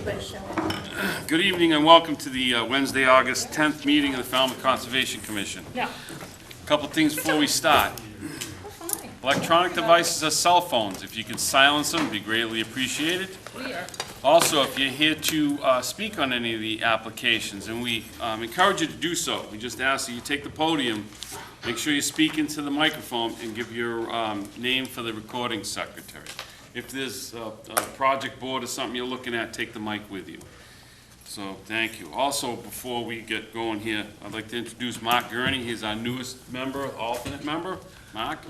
Good evening and welcome to the Wednesday, August 10th meeting of the Falmouth Conservation Commission. Yeah. A couple things before we start. Electronic devices are cell phones. If you could silence them, it'd be greatly appreciated. We are. Also, if you're here to speak on any of the applications, and we encourage you to do so, we just ask that you take the podium, make sure you speak into the microphone, and give your name for the recording secretary. If there's a project board or something you're looking at, take the mic with you. So, thank you. Also, before we get going here, I'd like to introduce Mark Gurney. He's our newest member, alternate member. Mark?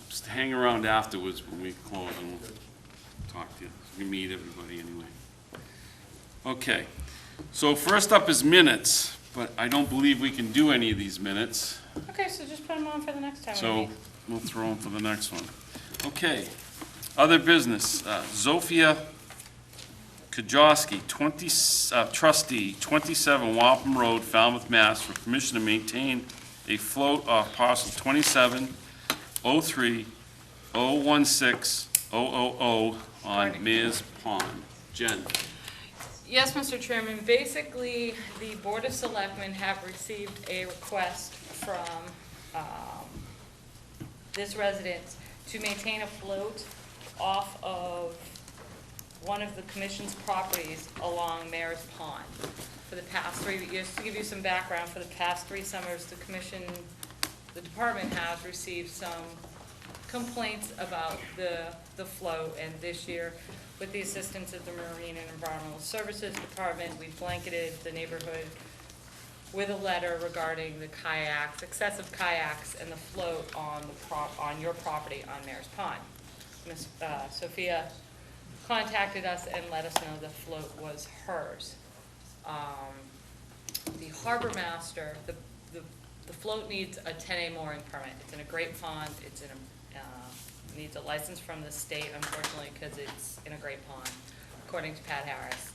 Just hang around afterwards when we close and we'll talk to you. We meet everybody anyway. Okay. So first up is minutes, but I don't believe we can do any of these minutes. Okay, so just put them on for the next time. So we'll throw them for the next one. Okay. Other business. Zofia Kajowski, trustee, 27 Wapham Road, Falmouth, Mass., for permission to maintain a float off parcel 27-03-016-000 on Mayor's Pond. Jen. Yes, Mr. Chairman. Basically, the Board of Selectmen have received a request from this residence to maintain a float off of one of the commission's properties along Mayor's Pond. For the past 3 years, to give you some background, for the past 3 summers, the department has received some complaints about the float, and this year, with the assistance of the Marine and Environmental Services Department, we blanketed the neighborhood with a letter regarding the kayaks, excessive kayaks, and the float on your property on Mayor's Pond. Ms. Sophia contacted us and let us know the float was hers. The harbor master, the float needs a 10A mooring permit. It's in a grape pond. It's in a needs a license from the state, unfortunately, because it's in a grape pond, according to Pat Harris.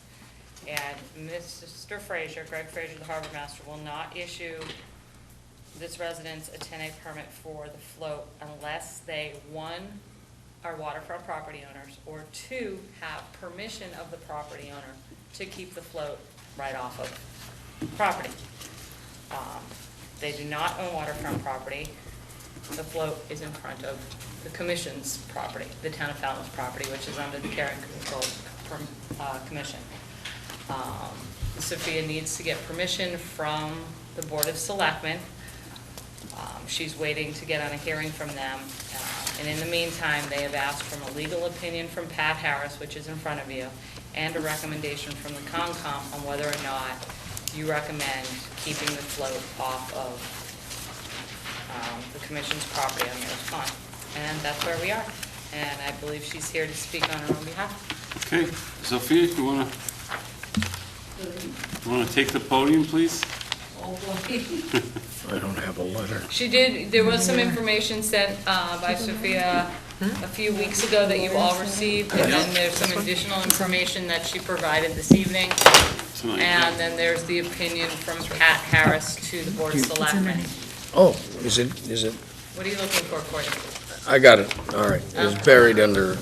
And Mr. Frazier, Greg Frazier, the harbor master, will not issue this residence a 10A permit for the float unless they, 1, are waterfront property owners, or 2, have permission of the property owner to keep the float right off of property. They do not own waterfront property. The float is in front of the commission's property, the town of Falmouth property, which is under the Care and Control Commission. Sophia needs to get permission from the Board of Selectmen. She's waiting to get on a hearing from them. And in the meantime, they have asked for a legal opinion from Pat Harris, which is in front of you, and a recommendation from the Concom on whether or not you recommend keeping the float off of the commission's property on Mayor's Pond. And that's where we are. And I believe she's here to speak on her own behalf. Okay. Sophia, you want to take the podium, please? I don't have a letter. She did, there was some information sent by Sophia a few weeks ago that you all received, and then there's some additional information that she provided this evening. And then there's the opinion from Pat Harris to the Board of Selectmen. Oh, is it? What are you looking for, Courtney? I got it. All right. It's buried under.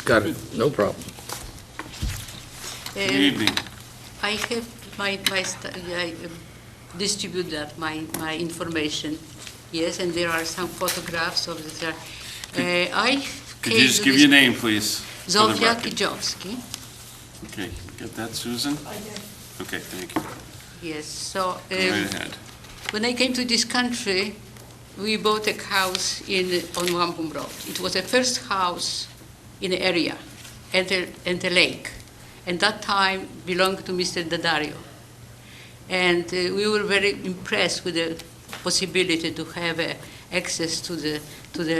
Got it. No problem. Good evening. I have I distribute that, my information. Yes, and there are some photographs of the. Could you just give your name, please? Zofia Kajowski. Okay, get that, Susan? I did. Okay, thank you. Yes, so Right ahead. when I came to this country, we bought a house on Wapham Road. It was the first house in the area, and the lake. And that time belonged to Mr. Daddario. And we were very impressed with the possibility to have access to the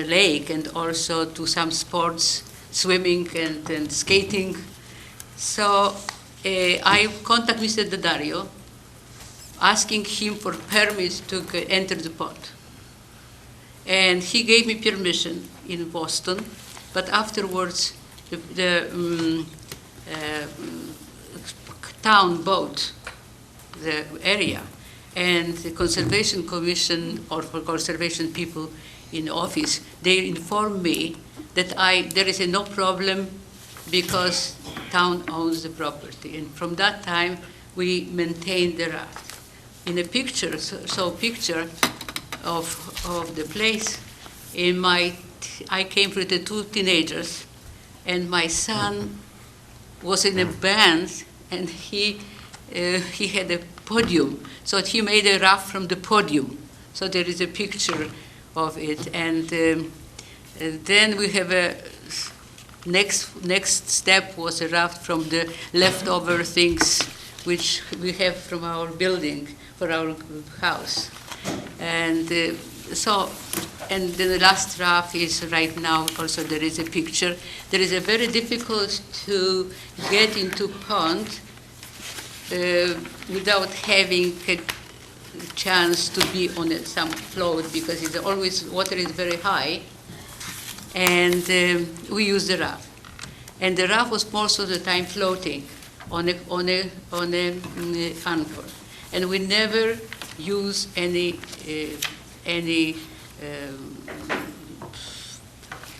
lake and also to some sports, swimming and skating. So I contacted Mr. Daddario, asking him for permit to enter the pond. And he gave me permission in Boston, but afterwards the town bought the area, and the Conservation Commission, or for conservation people in office, they informed me that there is no problem because town owns the property. And from that time, we maintained the raft. In a picture, picture of the place, I came with the 2 teenagers, and my son was in a band, and he had a podium, so he made a raft from the podium. So there is a picture of it, and then we have a next step was a raft from the leftover things which we have from our building for our house, and and the last raft is right now. Also, there is a picture. There is a very difficult to get into pond without having a chance to be on some float, because it's always water is very high, and we use the raft. And the raft was most of the time floating on a anchor, and we never use any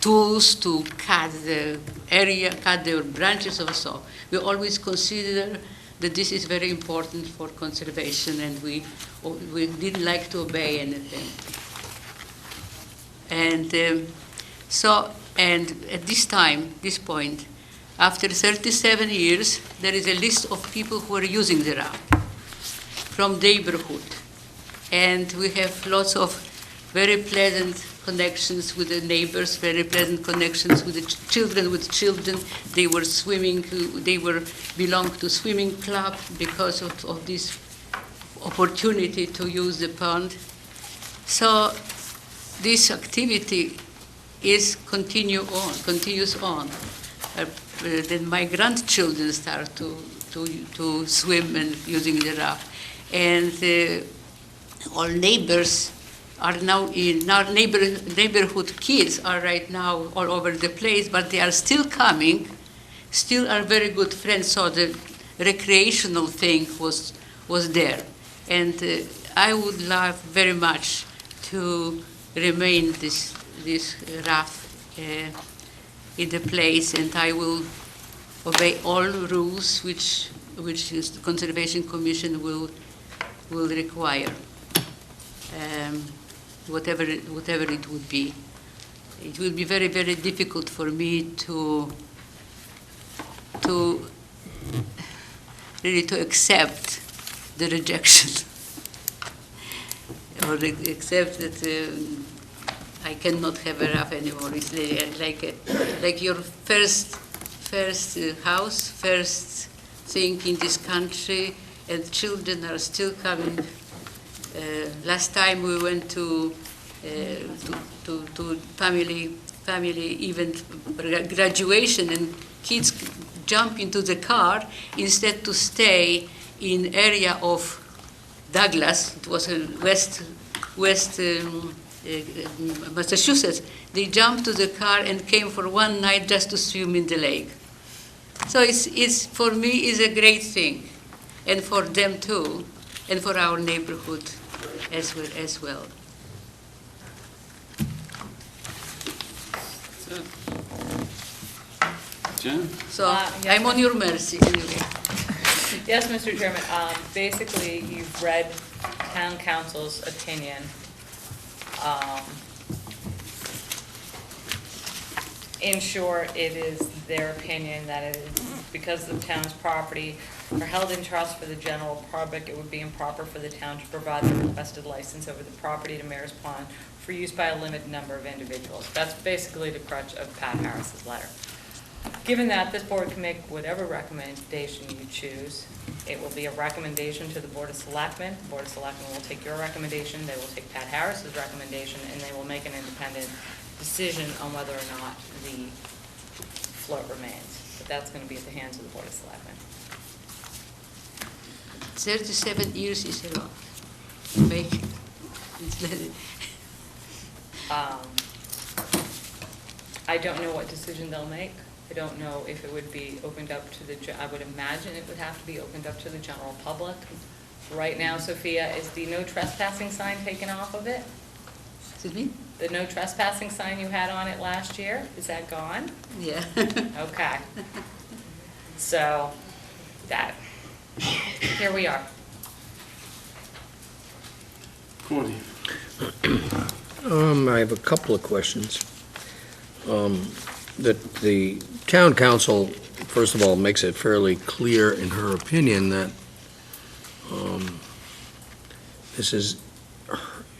tools to cut the branches or so. We always consider that this is very important for conservation, and we didn't like to obey anything. And and at this point, after 37 years, there is a list of people who are using the raft from neighborhood, and we have lots of very pleasant connections with the neighbors, very pleasant connections with the children. They were swimming, they belonged to swimming club because of this opportunity to use the pond. So this activity continues on. Then my grandchildren start to swim and using the raft, and all neighbors are now in our neighborhood. Kids are right now all over the place, but they are still coming, still are very good friends. So the recreational thing was there, and I would love very much to remain this raft in the place, and I will obey all rules which the Conservation Commission will require. Whatever it would be. It will be very, very difficult for me to really to accept the rejection or accept that I cannot have a raft anymore. It's like your first house, first thing in this country, and children are still coming. Last time we went to family event graduation, and kids jump into the car instead to stay in area of Douglas. It was in west Massachusetts. They jumped to the car and came for one night just to swim in the lake. So it's for me is a great thing, and for them too, and for our neighborhood as well. Jen? So yes. I'm on your mercy anyway. Yes, Mr. Chairman, basically, you've read town council's opinion. In short, it is their opinion that it is because the town's property are held in trust for the general public, it would be improper for the town to provide the requested license over the property to Mayor's Pond for use by a limited number of individuals. That's basically the crutch of Pat Harris's letter. Given that, this board can make whatever recommendation you choose. It will be a recommendation to the Board of Selectmen. The Board of Selectmen will take your recommendation, they will take Pat Harris's recommendation, and they will make an independent decision on whether or not the float remains. But that's going to be at the hands of the Board of Selectmen. 37 years is a lot. I don't know what decision they'll make. I don't know if it would be opened up to I would imagine it would have to be opened up to the general public. Right now, Sophia, is the no trespassing sign taken off of it? Excuse me? The no trespassing sign you had on it last year, is that gone? Yeah. Okay. So, that, here we are. Courtney? I have a couple of questions. That the town council, first of all, makes it fairly clear in her opinion that this is,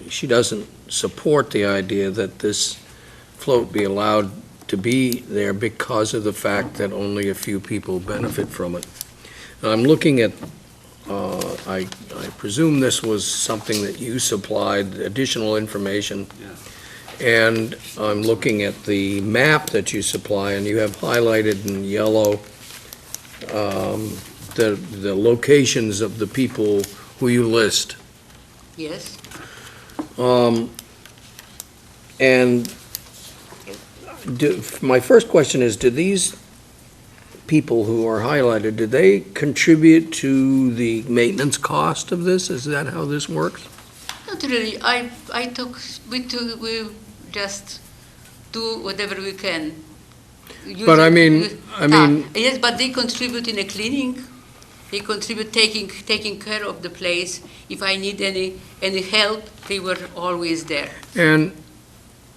she doesn't support the idea that this float be allowed to be there because of the fact that only a few people benefit from it. And I'm looking at, I presume this was something that you supplied, additional information. Yeah. And I'm looking at the map that you supply, and you have highlighted in yellow the locations of the people who you list. Yes. And my first question is, do these people who are highlighted, do they contribute to the maintenance cost of this? Is that how this works? Not really. We just do whatever we can. But I mean, Yes, but they contribute in a cleaning. They contribute taking care of the place. If I need any help, they were always there. And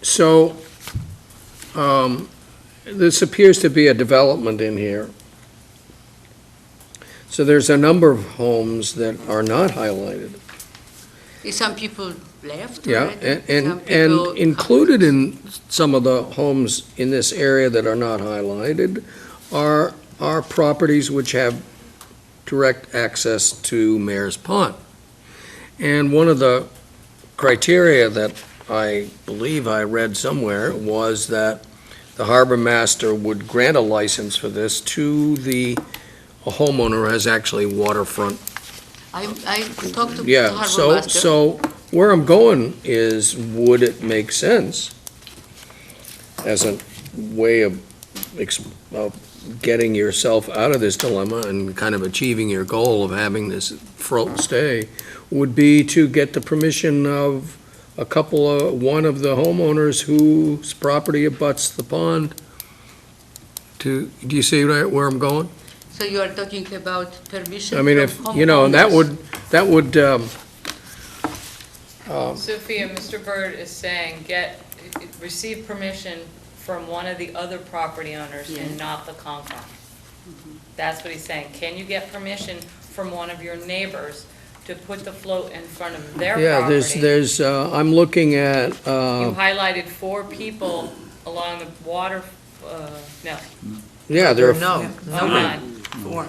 so, this appears to be a development in here. So there's a number of homes that are not highlighted. Some people left. Yeah, already. and Some people- included in some of the homes in this area that are not highlighted are properties which have direct access to Mayor's Pond. And one of the criteria that I believe I read somewhere was that the harbor master would grant a license for this to a homeowner who has actually waterfront. I talked to the Yeah, harbor master. so where I'm going is, would it make sense as a way of getting yourself out of this dilemma and kind of achieving your goal of having this float stay, would be to get the permission of one of the homeowners whose property abuts the pond do you see where I'm going? So you are talking about permission I mean, from if, you know, that homeowners? would, Sophia, Mr. Byrd is saying receive permission from one of the other property owners and Yeah. not the Concom. That's what he's saying. Can you get permission from one of your neighbors to put the float in front of their property? yeah, there's, I'm looking at, You highlighted 4 people along the water, no, yeah, there are, oh, none.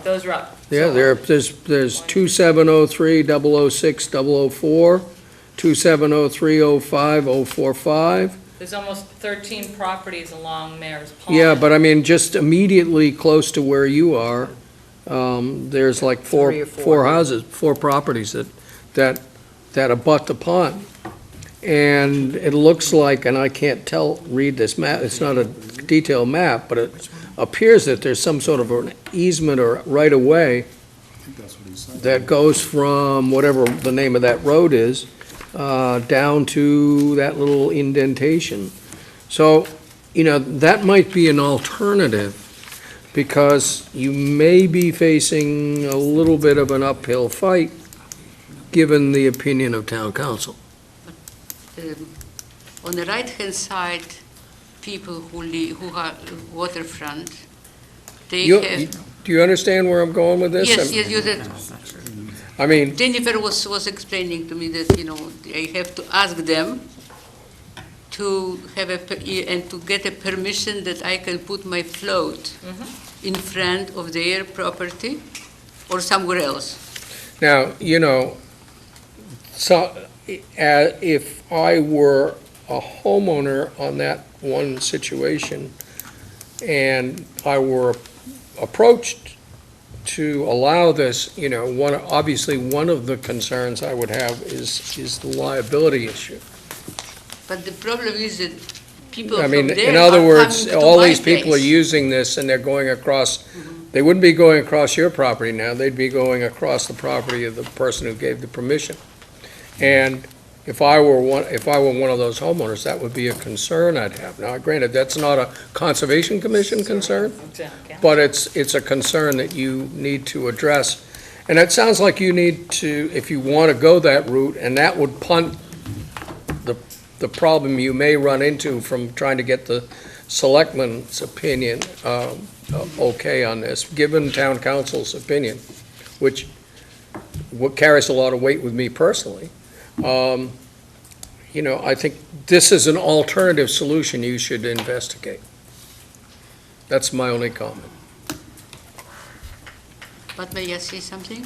Those are up. yeah, there's 2703, 006, 004, 2703, 05, 045. There's almost 13 properties along Mayor's Pond. Yeah, but I mean, just immediately close to where you are, there's like Three or four. 4 houses, 4 properties that abut the pond. And it looks like, and I can't read this map, it's not a detailed map, but it appears that there's some sort of an easement or right-of-way that goes from whatever the name of that road is, down to that little indentation. So, you know, that might be an alternative, because you may be facing a little bit of an uphill fight, given the opinion of town council. On the right-hand side, people who are waterfront, they have... Do you understand where I'm going with this? Yes, you did. I mean, Jennifer was explaining to me that, you know, I have to ask them to have and to get a permission that I can put my float in front of their property or somewhere else. now, you know, so, if I were a homeowner on that one situation, and I were approached to allow this, you know, obviously, one of the concerns I would have is the liability issue. But the problem is that people I from mean, there in are other words, coming to all my these people are place. using this, and they're going across, they wouldn't be going across your property now, they'd be going across the property of the person who gave the permission. And if I were one of those homeowners, that would be a concern I'd have. Now, granted, that's not a Conservation Commission concern, but it's a concern that you need to address. And it sounds like you need to, if you want to go that route, and that would punt the problem you may run into from trying to get the selectmen's opinion okay on this, given town council's opinion, which carries a lot of weight with me personally. I think this is an alternative solution you should investigate. That's my only comment. But may I say something?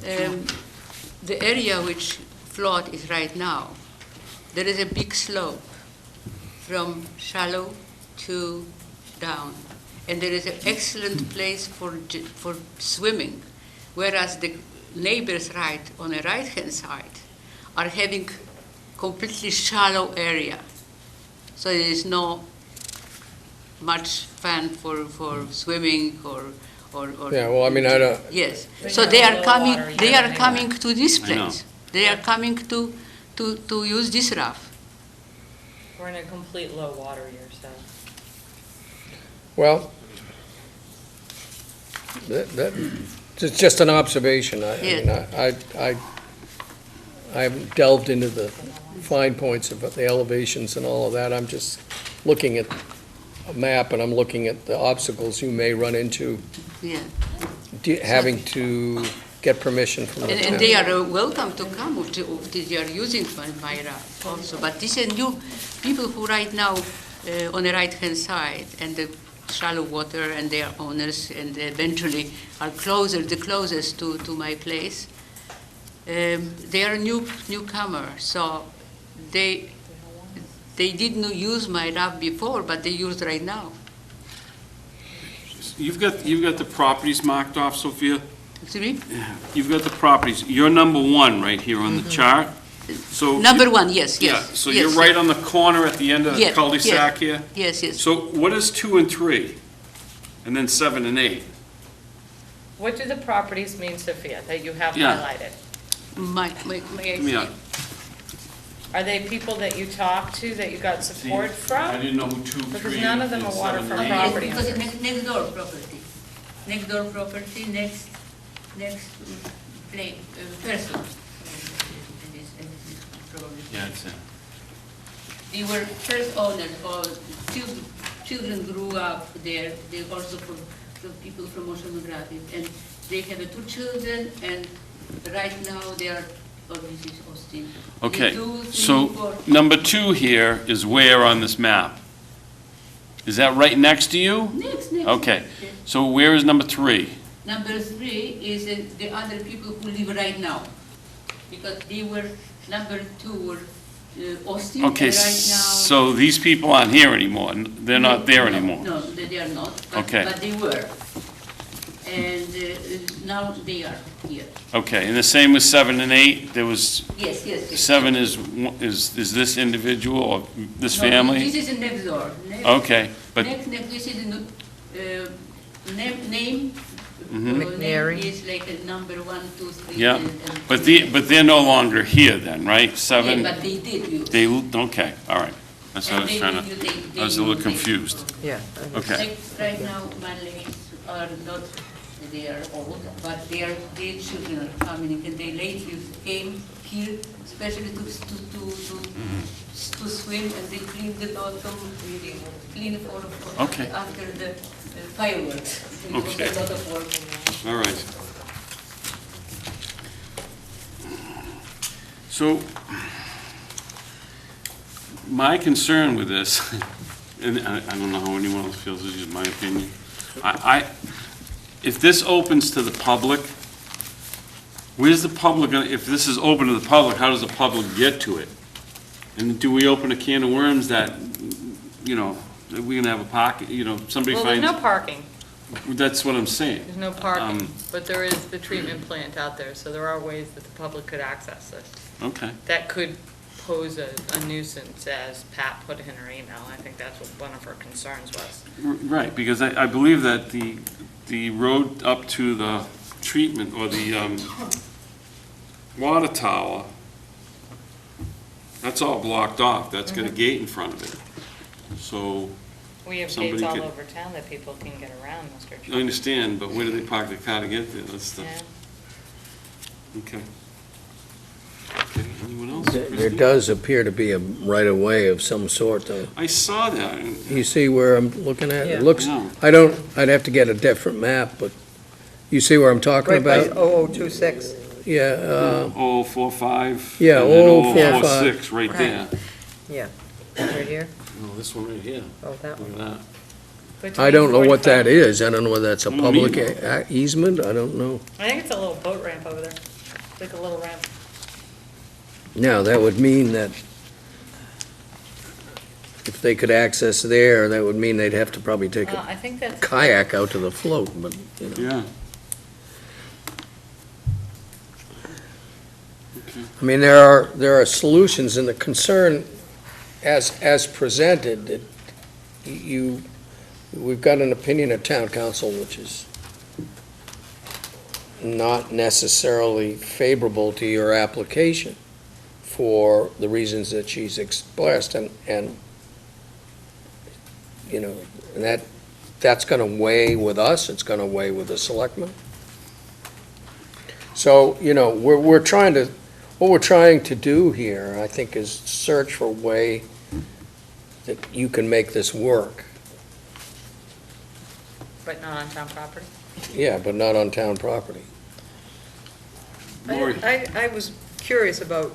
The area which flood is right now, there is a big slope from shallow to down. And there is an excellent place for swimming, whereas the neighbors on the right-hand side are having completely shallow area. So there is no much fun for swimming or Yeah, well, I mean, I don't, yes. They So have they are low coming. water, They yeah, are they coming to this I know. place. They are coming to use this raft. We're in a complete low water year, so. well, it's just an observation. I mean, I haven't delved into the fine points of the elevations and all of that. I'm just looking at a map, and I'm looking at the obstacles you may run into Yeah. having to get permission from the And town. they are welcome to come if they are using my raft also. But these are new people who right now on the right-hand side and the shallow water and their owners and eventually are the closest to my place. They are newcomer, so they didn't use my raft before, but they use right now. You've got the properties marked off, Sophia? Excuse me? You've got the properties. You're number one right here on the chart. So Number one, yes. Yeah, so yes, you're right on the corner at the end of the Yeah, cul-de-sac here? Yes. So what is 2 and 3? And then 7 and 8? What do the properties mean, Sophia, that you have Yeah. highlighted? Give me a, Are they people that you talked to, that you got support I from? didn't know who 2, 3, Because none of them and are 7 and waterfront 8. property. Because it's next door property. Next door property, next person. Yeah, it's it. They were first owners, or children grew up there. They also from people from oceanography, and they have 2 children, and right now they are. Oh, this is Austin. Okay, They do, so 3, 4. number 2 here is where on this map? Is that right next to you? Next. Okay, so where is number 3? Number 3 is the other people who live right now, because they were number 2 were Austin, Okay, and right now. so these people aren't here anymore. They're not there No, anymore. No, they are not. Okay. But they were, and now they are here. Okay, and the same with 7 and 8? There was, Yes. 7 is this individual or this No, family? This is next door. Okay, but, Next, this is name. McNary. Name is like a number 1, 2, 3. yeah, and but they're no longer here then, right? 7? Yeah, but they did use. Okay, all right. That's what I was trying to, I was a little confused. Yeah. Okay, Like right now, my ladies are not, they are old, but their children are coming, and they lately came here especially to swim, and they clean the bottom, clean for Okay. after the fireworks. It was Okay. a lot of work. all right. So, my concern with this, and I don't know how anyone else feels, this is my opinion. If this opens to the public, where's the public, if this is open to the public, how does the public get to it? And do we open a can of worms that, that we're gonna have a pocket, somebody Well, there's finds? no parking. That's what I'm saying. There's no parking, Um, but there is the treatment plant out there, so there are ways that the public could access this. Okay. That could pose a nuisance, as Pat put in her email. I think that's what one of her concerns was. Right, because I believe that the road up to the treatment or the water tower That's all blocked off, that's got a gate in front of it. So, We have Somebody gates all could- over town that people can get around, Mr. I Chairman. understand, but where do they park their car to get there? That's the, Yeah. okay. Okay, anyone else? There Christie? does appear to be a right-of-way of some sort, though. I saw that, and You see where I'm looking at? Yeah. It looks, No. I'd have to get a different map, but you see where I'm talking Right by about? 0026. Yeah, 0045. Yeah, and then 0045. 0046, right there. Yeah, right here. Oh, this one right here, Oh, that look one. at that. I don't know what that 45. is. I don't know whether that's a I don't public either. easement, I don't know. I think it's a little boat ramp over there, like a little ramp. Now, that would mean that if they could access there, that would mean they'd have to probably take a I think that's. kayak out to the float, but, you know. Yeah. I mean, there are solutions, and the concern as presented, that we've got an opinion of town council which is not necessarily favorable to your application for the reasons that she's expressed, and you know, and that's gonna weigh with us, it's gonna weigh with the selectmen. So, you know, what we're trying to do here, I think, is search for a way that you can make this work. But not on town property. Yeah, but not on town property. Lori. I was curious about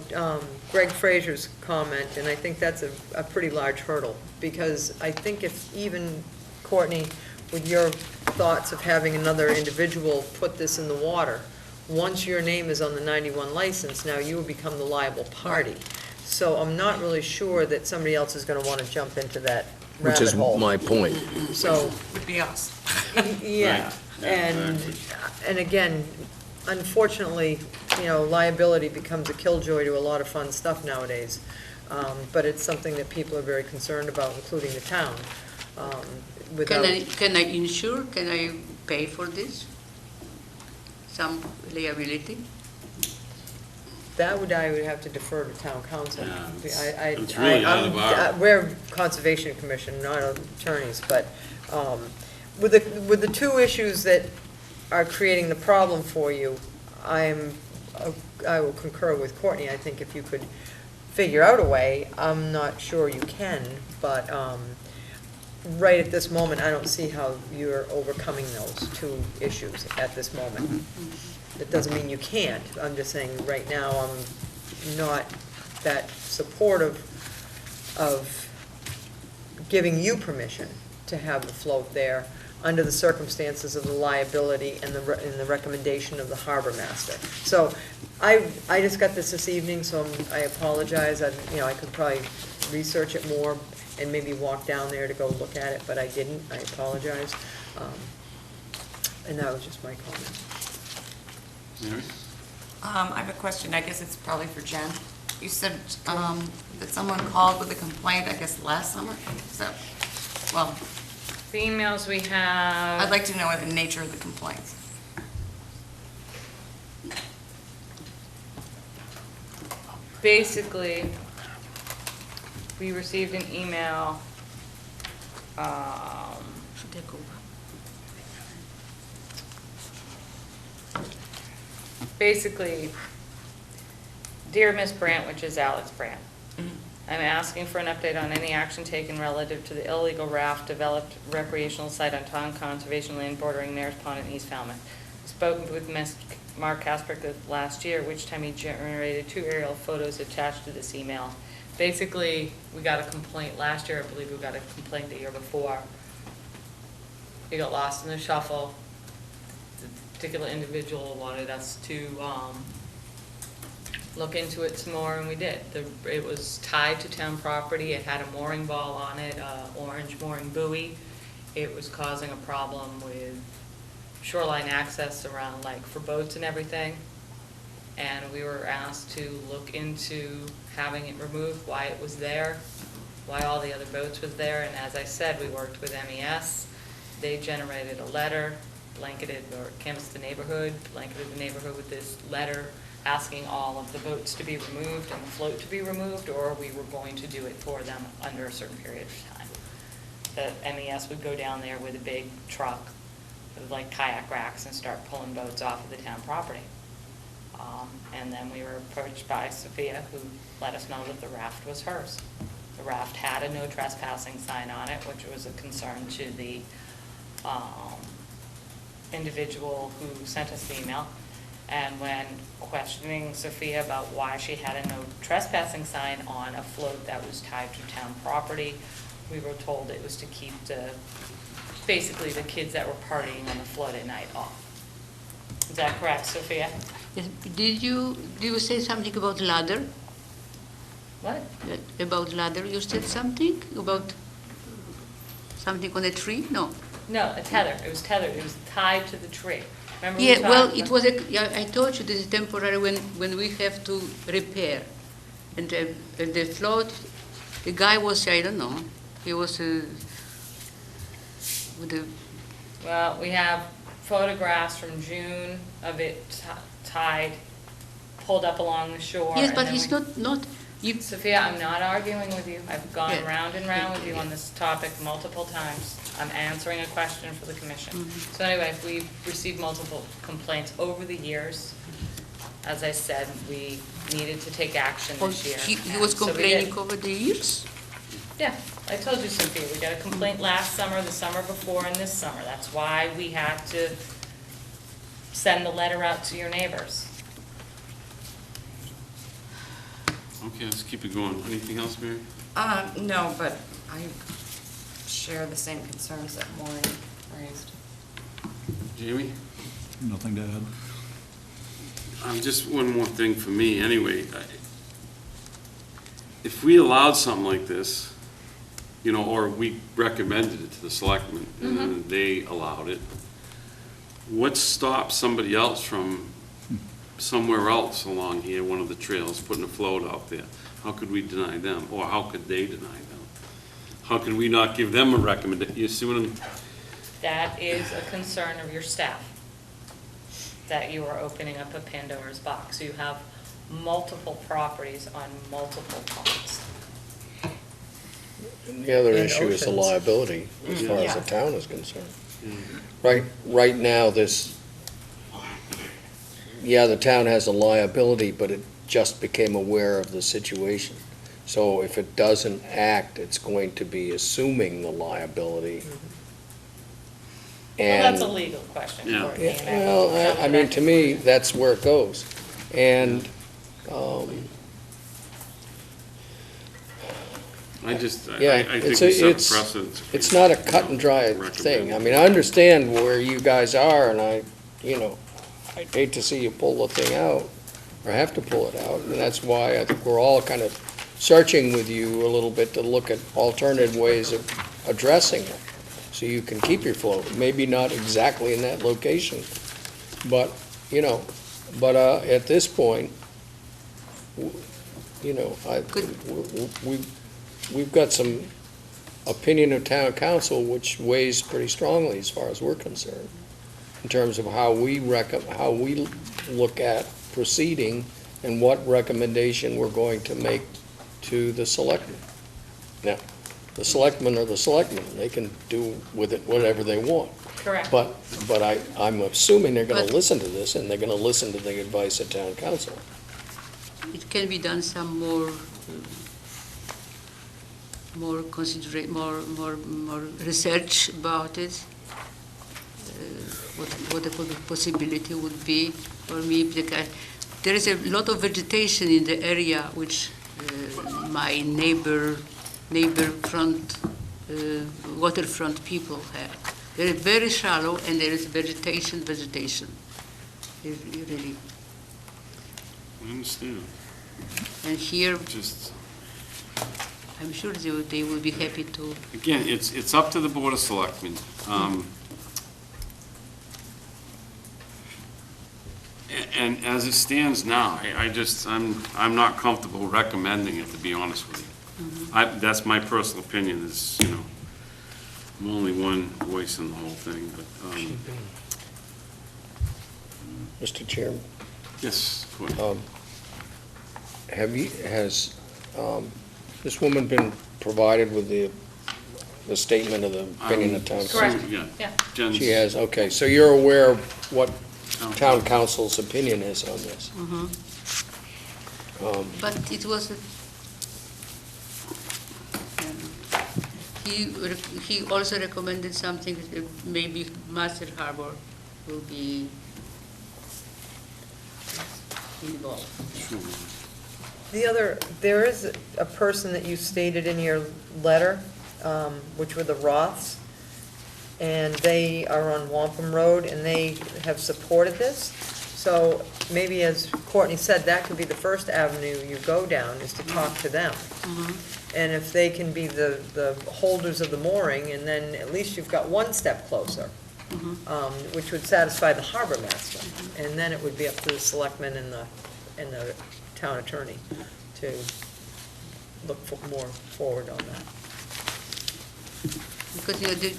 Greg Frazier's comment, and I think that's a pretty large hurdle, because I think if even, Courtney, with your thoughts of having another individual put this in the water, once your name is on the 91 license, now you will become the liable party. So I'm not really sure that somebody else is going to want to jump into that Which is rabbit hole. my point. So, Would be us. yeah, Right. and again, unfortunately, you know, liability becomes a killjoy to a lot of fun stuff nowadays. But it's something that people are very concerned about, including the town. Without, Can I insure, can I pay for this? Some liability? I would have to defer to town council. Yeah, It's really out of our- We're Conservation Commission, not attorneys, but with the two issues that are creating the problem for you, I will concur with Courtney. I think if you could figure out a way, I'm not sure you can, but right at this moment, I don't see how you're overcoming those two issues at this moment. That doesn't mean you can't. I'm just saying, right now, I'm not that supportive of giving you permission to have the float there under the circumstances of the liability and the recommendation of the harbor master. So I just got this evening, so I apologize. I could probably research it more and maybe walk down there to go look at it, but I didn't. I apologize. And that was just my comment. Mary? I have a question, I guess it's probably for Jen. You said that someone called with a complaint, I guess, last summer? So, well, The emails we have. I'd like to know the nature of the complaints. Basically, we received an email, basically, Dear Miss Brandt, which is Alex Brandt, I'm asking for an update on any action taken relative to the illegal raft developed recreational site on town conservation land bordering Mayor's Pond in East Falmouth. Spoke with Mark Kasprick last year, which time he generated 2 aerial photos attached to this email. Basically, we got a complaint last year, I believe we got a complaint the year before. It got lost in the shuffle. The particular individual wanted us to look into it some more, and we did. It was tied to town property, it had a mooring ball on it, orange mooring buoy. It was causing a problem with shoreline access around, like, for boats and everything. And we were asked to look into having it removed, why it was there, why all the other boats was there, and as I said, we worked with MES. They generated a letter, blanketed or canvassed the neighborhood, blanketed the neighborhood with this letter asking all of the boats to be removed and the float to be removed, or we were going to do it for them under a certain period of time. The MES would go down there with a big truck with like kayak racks and start pulling boats off of the town property. And then we were approached by Sophia, who let us know that the raft was hers. The raft had a no trespassing sign on it, which was a concern to the individual who sent us the email. And when questioning Sophia about why she had a no trespassing sign on a float that was tied to town property, we were told it was to keep basically the kids that were partying on the float at night off. Is that correct, Sophia? Yes. Did you say something about ladder? What? About ladder, you said something about something on a tree? No. No, a tether. It was tethered. It was tied to the tree. Remember we Yeah, well, talked it was I told you this is temporary when we have to repair. And the float, the guy was, I don't know, he was with the, Well, we have photographs from June of it tied, pulled up along the shore. yes, and but then it's we- not, you, Sophia, I'm not arguing with you. I've gone Yeah. round and round with you on this topic multiple times. I'm answering a question for the commission. So anyway, we've received multiple complaints over the years. As I said, we needed to take action oh, this year. he and was so we complaining did. over the years? Yeah, I told you, Sophia, we got a complaint last summer, the summer before, and this summer. That's why we had to send the letter out to your neighbors. Okay, let's keep it going. Anything else, Mary? No, but I share the same concerns that Maureen raised. Jamie? Nothing to add. Just one more thing for me, anyway. If we allowed something like this, you know, or we recommended it to the selectmen, and then they allowed it, what stops somebody else from somewhere else along here, one of the trails, putting a float out there? How could we deny them, or how could they deny them? How could we not give them a recommendation? You see what I'm, That is a concern of your staff, that you are opening up a Pandora's box. You have multiple properties on multiple ponds. The other And issue is the oceans. liability, as far as the Yeah. town is concerned. Right now, the town has a liability, but it just became aware of the situation. So if it doesn't act, it's going to be assuming the liability. Well, that's a And, legal question, Yeah. Courtney. yeah, and well, that's I mean, to me, that's where it goes. And, I just, I Yeah, think it's we a- set a it's- precedent. it's not a cut and dry thing. I mean, I understand where you guys are, and I'd hate to see you pull the thing out, or have to pull it out, and that's why I think we're all kind of searching with you a little bit to look at alternative ways of addressing it, so you can keep your float, maybe not exactly in that location, but, at this point, we've got some opinion of town council which weighs pretty strongly as far as we're concerned, in terms of how we look at proceeding and what recommendation we're going to make to the selectmen. Now, the selectmen are the selectmen, they can do with it whatever they want. Correct. But I'm assuming they're gonna But- listen to this, and they're gonna listen to the advice of town council. it can be done some more research about it. What the possibility would be for me, because there is a lot of vegetation in the area which my waterfront people have. They're very shallow, and there is vegetation. Really. I understand, And here, just, I'm sure they will be happy to. again, it's up to the Board of Selectmen. And as it stands now, I'm not comfortable recommending it, to be honest with you. That's my personal opinion, is, I'm only one voice in the whole thing, but, Mr. Chairman? yes. Cool. Has this woman been provided with the statement of the opinion of town council? Correct. Yeah. Yeah. Jen's- She has, okay, so you're aware of what town council's opinion is on this? But it was, he also recommended something that maybe Master Harbor will be involved. Sure. There is a person that you stated in your letter, which were the Roths, and they are on Wampum Road, and they have supported this. So maybe, as Courtney said, that could be the first avenue you go down, is to talk to them. And if they can be the holders of the mooring, and then at least you've got one step closer, which would satisfy the harbor master. And then it would be up to the selectmen and the town attorney to look more forward on that. Because, you know, the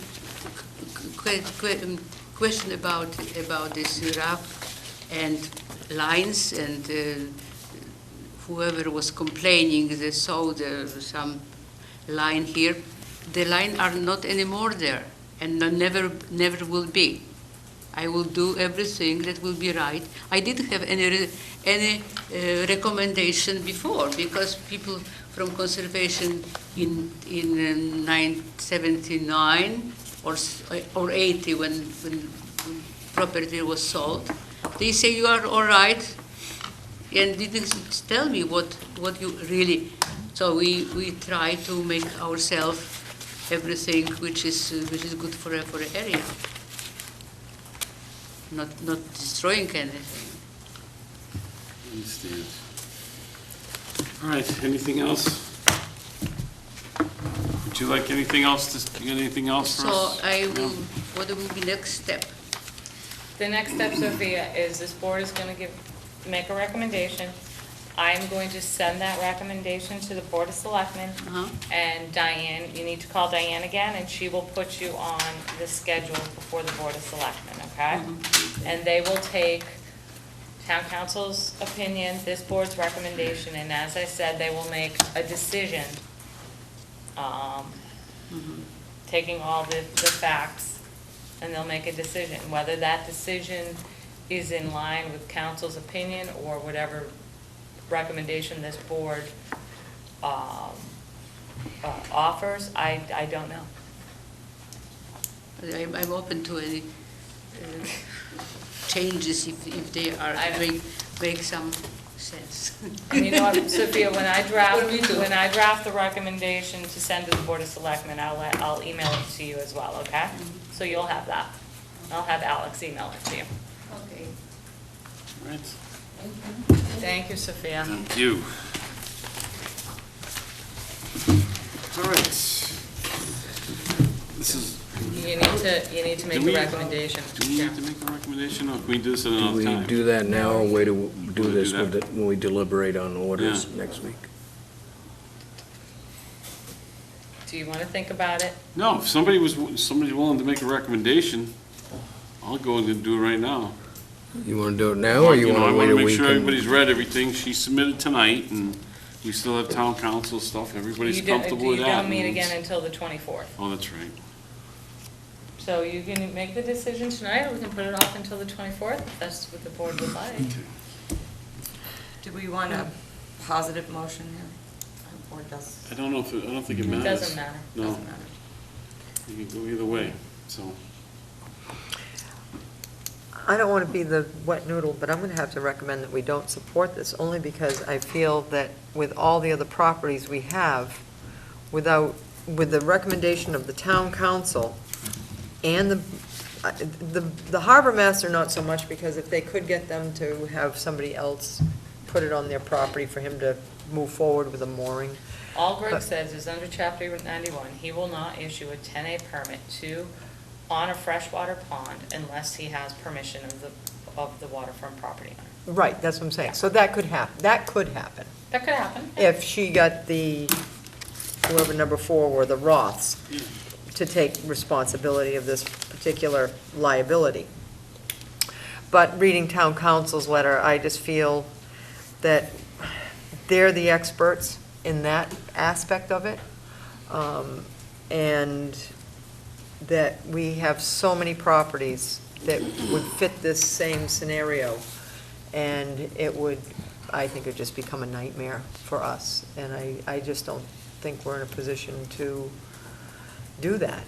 question about this rough and lines, and whoever was complaining, they saw some line here. The line are not anymore there, and never will be. I will do everything that will be right. I didn't have any recommendation before, because people from conservation in 1979 or 80, when property was sold, they say you are all right, and didn't tell me what you really. So we try to make ourselves everything which is good for an area. Not destroying anything. Understand. All right, anything else? Would you like anything else, anything else for So us? No? what will be next step? The next step, Sophia, is this board is going to make a recommendation. I'm going to send that recommendation to the Board of Selectmen. And Diane, you need to call Diane again, and she will put you on the schedule before the Board of Selectmen, okay? And they will take town council's opinion, this board's recommendation, and as I said, they will make a decision, taking all the facts, and they'll make a decision. Whether that decision is in line with council's opinion or whatever recommendation this board offers, I don't know. I'm open to any changes if they are make some sense. And you know what, Sophia, when I What do we do? draft the recommendation to send to the Board of Selectmen, I'll email it to you as well, okay? So you'll have that. I'll have Alex email it to you. Okay. All right, Thank you, Sophia. thank you. All right. This is, You need to make Do we- a recommendation. do we need to make a recommendation, or can we do this at Do another we time? do that now, or wait to do Wanna this do that? when we deliberate on orders Yeah. next week? Do you want to think about it? No, if somebody's willing to make a recommendation, I'll go and do it right now. You want to do it now, or you know, want I to wait a make week? sure and- everybody's read everything she submitted tonight, and we still have town council stuff, everybody's comfortable with that. You don't meet again until the 24th. Oh, that's right. So you can make the decision tonight, or we can put it off until the 24th, if that's what the board would like. Do we want a positive motion here? Or does, I don't know if, I don't think it It matters. doesn't matter. No, doesn't matter? you can go either way, so. I don't want to be the wet noodle, but I'm going to have to recommend that we don't support this, only because I feel that with all the other properties we have, with the recommendation of the town council and the harbor master, not so much, because if they could get them to have somebody else put it on their property for him to move forward with a mooring. All Greg But- says is under chapter 91, he will not issue a 10A permit on a freshwater pond unless he has permission of the waterfront property owner. Right, that's what I'm saying. So that could happen. That could happen. That could happen. If she got whoever number 4 were, the Roths, to take responsibility of this particular liability. But reading town council's letter, I just feel that they're the experts in that aspect of it. And that we have so many properties that would fit this same scenario. And it would, I think, it would just become a nightmare for us. And I just don't think we're in a position to do that.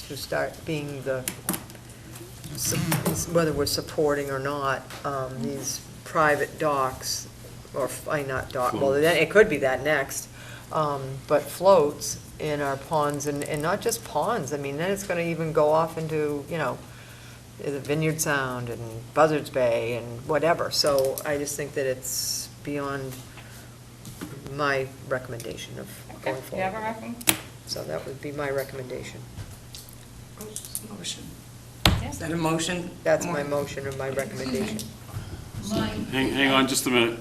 To start being the, whether we're supporting or not, these private docks, or, not dock, well, then it could be that next, but floats in our ponds, and not just ponds, I mean, then it's gonna even go off into, the Vineyard Sound and Buzzards Bay and whatever, so I just think that it's beyond my recommendation of Okay, going you have a forward. recommendation? So that would be my recommendation. Motion. Yes. Is that a motion? That's my motion or my recommendation. Hang on just a minute,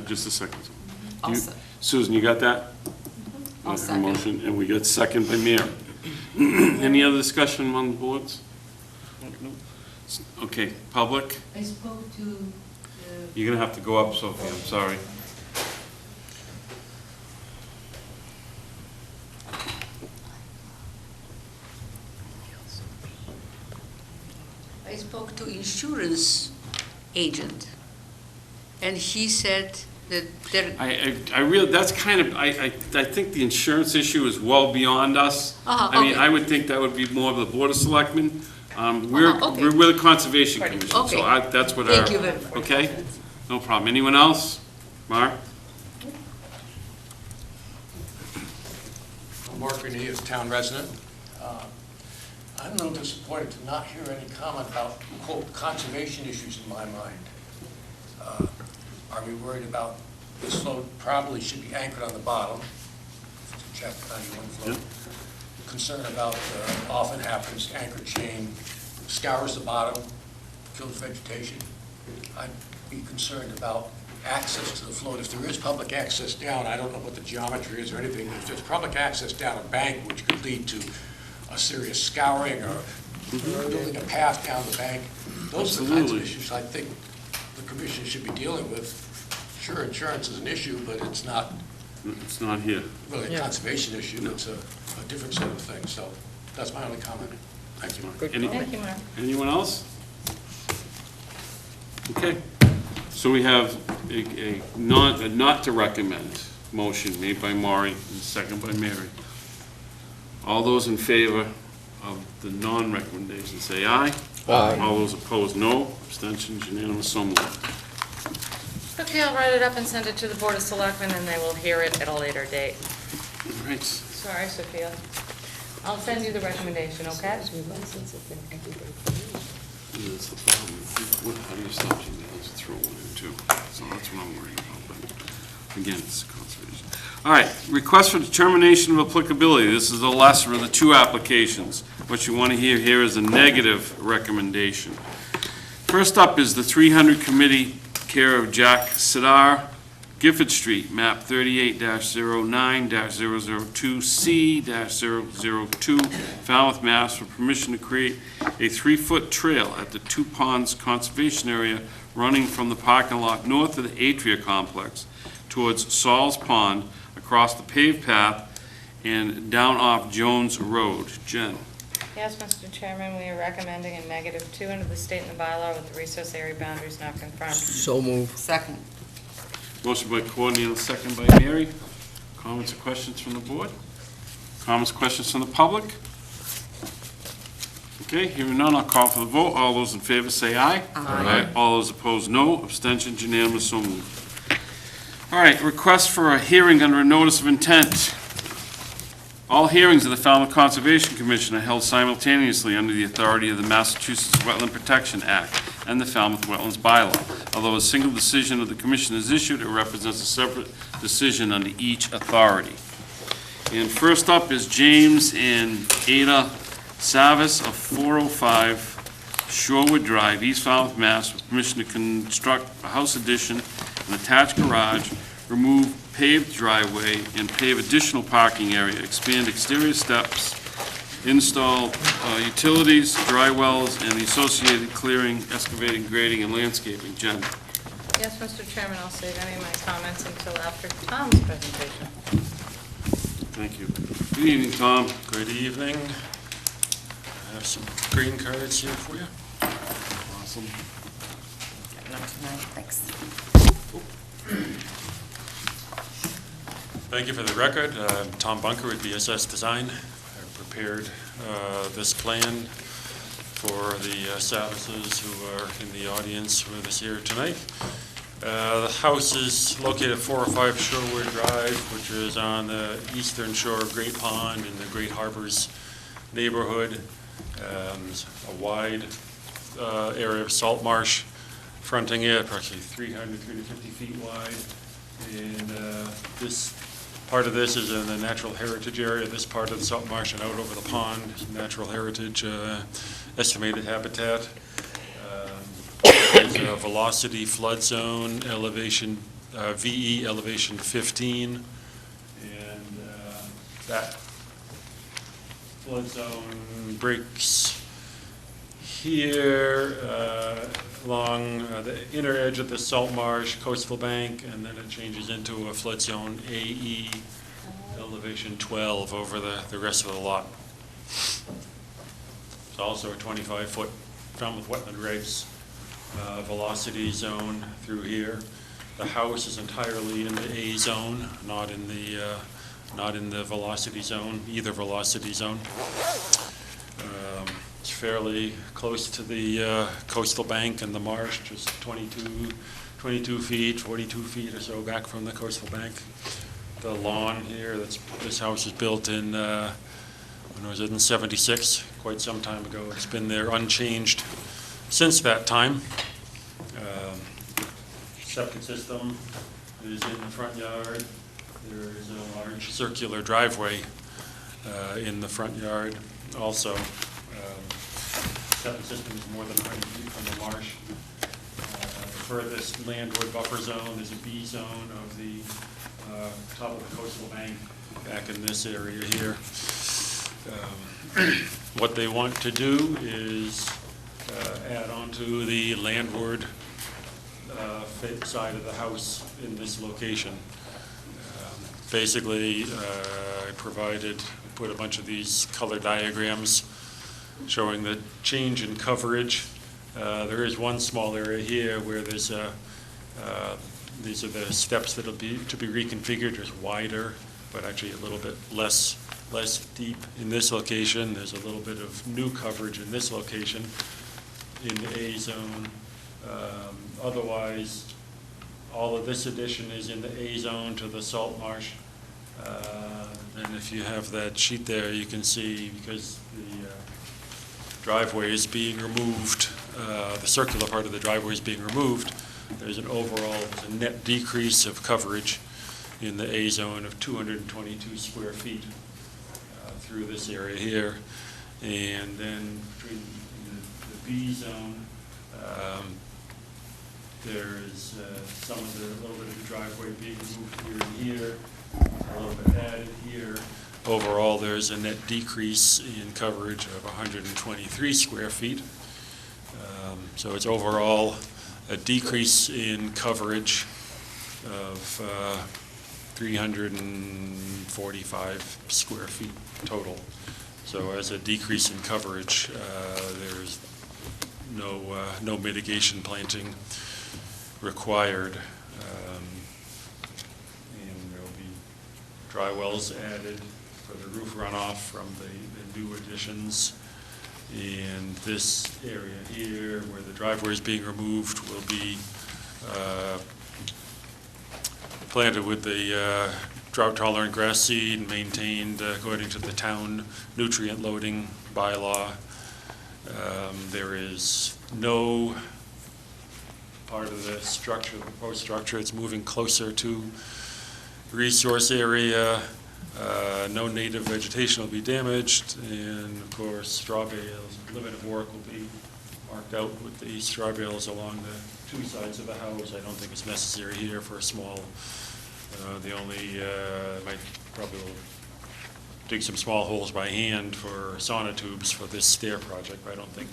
just a second. I'll You- se- Susan, you got that? I'll Her second. Motion, and we got second by Mary. Any other discussion among the boards? No? Okay, public? I spoke to You're gonna have to go up, Sophie, I'm sorry. I spoke to insurance agent, and he said that there, I really, that's kind of, I think the insurance issue is well beyond us. I mean, okay. I would think that would be more of the Board of Selectmen. Okay. We're the Conservation Commission, so Okay. that's what our. Thank you very much. Okay, no problem. Anyone else? Mark? I'm Mark Renee, a town resident. I'm a little disappointed to not hear any comment about, quote, conservation issues in my mind. Are we worried about this float probably should be anchored on the bottom? It's a Chapter 91 float. Concern about, often happens, anchor chain scours the bottom, kills vegetation. I'd be concerned about access to the float. If there is public access down, I don't know what the geometry is or anything, but if there's public access down a bank, which could lead to a serious scouring or building a path down the bank, those are the kinds of Absolutely. issues I think the commission should be dealing with. Sure, insurance is an issue, but it's not It's not here. really a Yeah. conservation issue, it's a different set of things, so that's my only comment. Thank you. Good Any- comment. Thank you, Mark. Anyone else? Okay, so we have a not to recommend motion made by Maury and second by Mary. All those in favor of the non-recommendation, say aye. Aye. All those opposed, no. Abstentions, unanimous, so moved. Okay, I'll write it up and send it to the Board of Selectmen, and they will hear it at a later date. All right. Sorry, Sophia. I'll send you the recommendation, okay? That's the problem. How do you stop somebody else to throw one in too? So that's what I'm worried about, but again, it's conservation. All right, request for determination of applicability. This is the lesser of the two applications. What you want to hear here is a negative recommendation. First up is the 300 Committee, care of Jack Sidar, Gifford Street, map 38-09-002C-002, Falmouth, Mass, for permission to create a 3-foot trail at the Two Ponds Conservation Area running from the parking lot north of the Atria Complex towards Saul's Pond, across the paved path, and down off Jones Road. Jen? Yes, Mr. Chairman, we are recommending a -2 under the state and the bylaw with the resource area boundaries not confirmed. So move. Second. Motion by Cornelius, second by Mary. Comments or questions from the board? Comments, questions from the public? Okay, hearing none, I'll call for the vote. All those in favor say aye. Aye. All those opposed, no. Abstentions, unanimous, so moved. All right, request for a hearing under a notice of intent. All hearings of the Falmouth Conservation Commission are held simultaneously under the authority of the Massachusetts Wetland Protection Act and the Falmouth Wetlands Bylaw. Although a single decision of the commission is issued, it represents a separate decision under each authority. And first up is James and Ada Savis of 405 Shorewood Drive, East Falmouth, Mass, with permission to construct a house addition, an attached garage, remove paved driveway, and pave additional parking area, expand exterior steps, install utilities, dry wells, and the associated clearing, excavating, grading, and landscaping. Jen? Yes, Mr. Chairman, I'll save any of my comments until after Tom's presentation. Thank you. Good evening, Tom. Good evening. I have some green cards here for you. Awesome. Not tonight, thanks. Thank you for the record. I'm Tom Bunker with BSS Design. I prepared this plan for the Salvases who are in the audience with us here tonight. The house is located at 405 Shorewood Drive, which is on the eastern shore of Great Pond in the Great Harbors neighborhood. There's a wide area of salt marsh fronting it, approximately 350 feet wide. And this part of this is in the natural heritage area. This part of the salt marsh and out over the pond is natural heritage estimated habitat. There's a velocity flood zone elevation, VE elevation 15, and that flood zone breaks here along the inner edge of the salt marsh coastal bank, and then it changes into a flood zone AE elevation 12 over the rest of the lot. It's also a 25-foot Falmouth wetland regs velocity zone through here. The house is entirely in the A zone, not in the velocity zone, either velocity zone. It's fairly close to the coastal bank and the marsh, just 22 feet, 42 feet or so back from the coastal bank. The lawn here, this house was built in, when was it, in '76, quite some time ago. It's been there unchanged since that time. Septic system is in the front yard. There is a large circular driveway in the front yard also. Septic system is more than 100 feet from the marsh. Furthest landward buffer zone is a B zone of the top of the coastal bank back in this area here. What they want to do is add on to the landward side of the house in this location. Basically, I put a bunch of these color diagrams showing the change in coverage. There is one small area here where there's these are the steps that'll be to be reconfigured. There's wider, but actually a little bit less deep in this location. There's a little bit of new coverage in this location in the A zone. Otherwise, all of this addition is in the A zone to the salt marsh. And if you have that sheet there, you can see because the driveway is being removed, the circular part of the driveway is being removed, there's a net decrease of coverage in the A zone of 222 square feet through this area here. And then between the B zone, there's a little bit of the driveway being moved here and here, a little bit added here. Overall, there's a net decrease in coverage of 123 square feet. So it's overall a decrease in coverage of 345 square feet total. So as a decrease in coverage, there's no mitigation planting required. And there'll be dry wells added for the roof runoff from the new additions. And this area here where the driveway is being removed will be planted with the drought-tolerant grass seed, maintained according to the town nutrient loading bylaw. There is no part of the structure, the proposed structure, it's moving closer to resource area. No native vegetation will be damaged, and of course, straw bales, limit of work will be marked out with the straw bales along the two sides of the house. I don't think it's necessary here for a small, the only, might probably will dig some small holes by hand for sonotubes for this stair project, but I don't think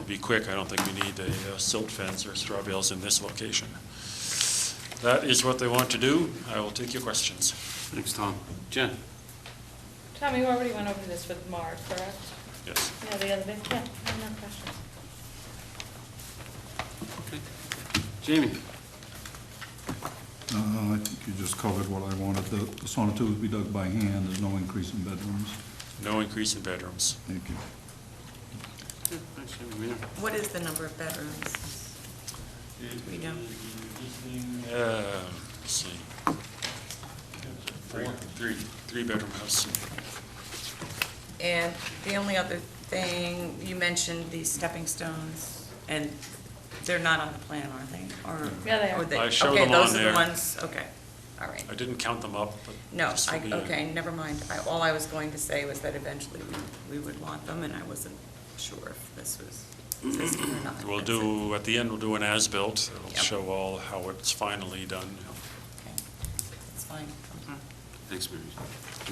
be quick. I don't think we need a silt fence or straw bales in this location. That is what they want to do. I will take your questions. Thanks, Tom. Jen? Tom, you already went over this with Mark, correct? Yes. Yeah, the other day, yeah, I have no questions. Okay. Jamie? I think you just covered what I wanted. The sonotubes be dug by hand, there's no increase in bedrooms. No increase in bedrooms. Thank you. Yeah, thanks, Jamie. Mary? What is the number of bedrooms? We know. Let's see. Three-bedroom house. And the only other thing, you mentioned these stepping stones, and they're not on the plan, are they? Or Yeah, they are. or I showed okay, them on those are there. the ones, okay, all right. I didn't count them up, but. No, just for the, okay, never mind. All I was going to say was that eventually we would want them, and I wasn't sure if this was existing or not. We'll That's it. do, at the end, we'll do an as-built. It'll Yep. show all how it's finally done. Okay, that's fine. Thanks, Mary.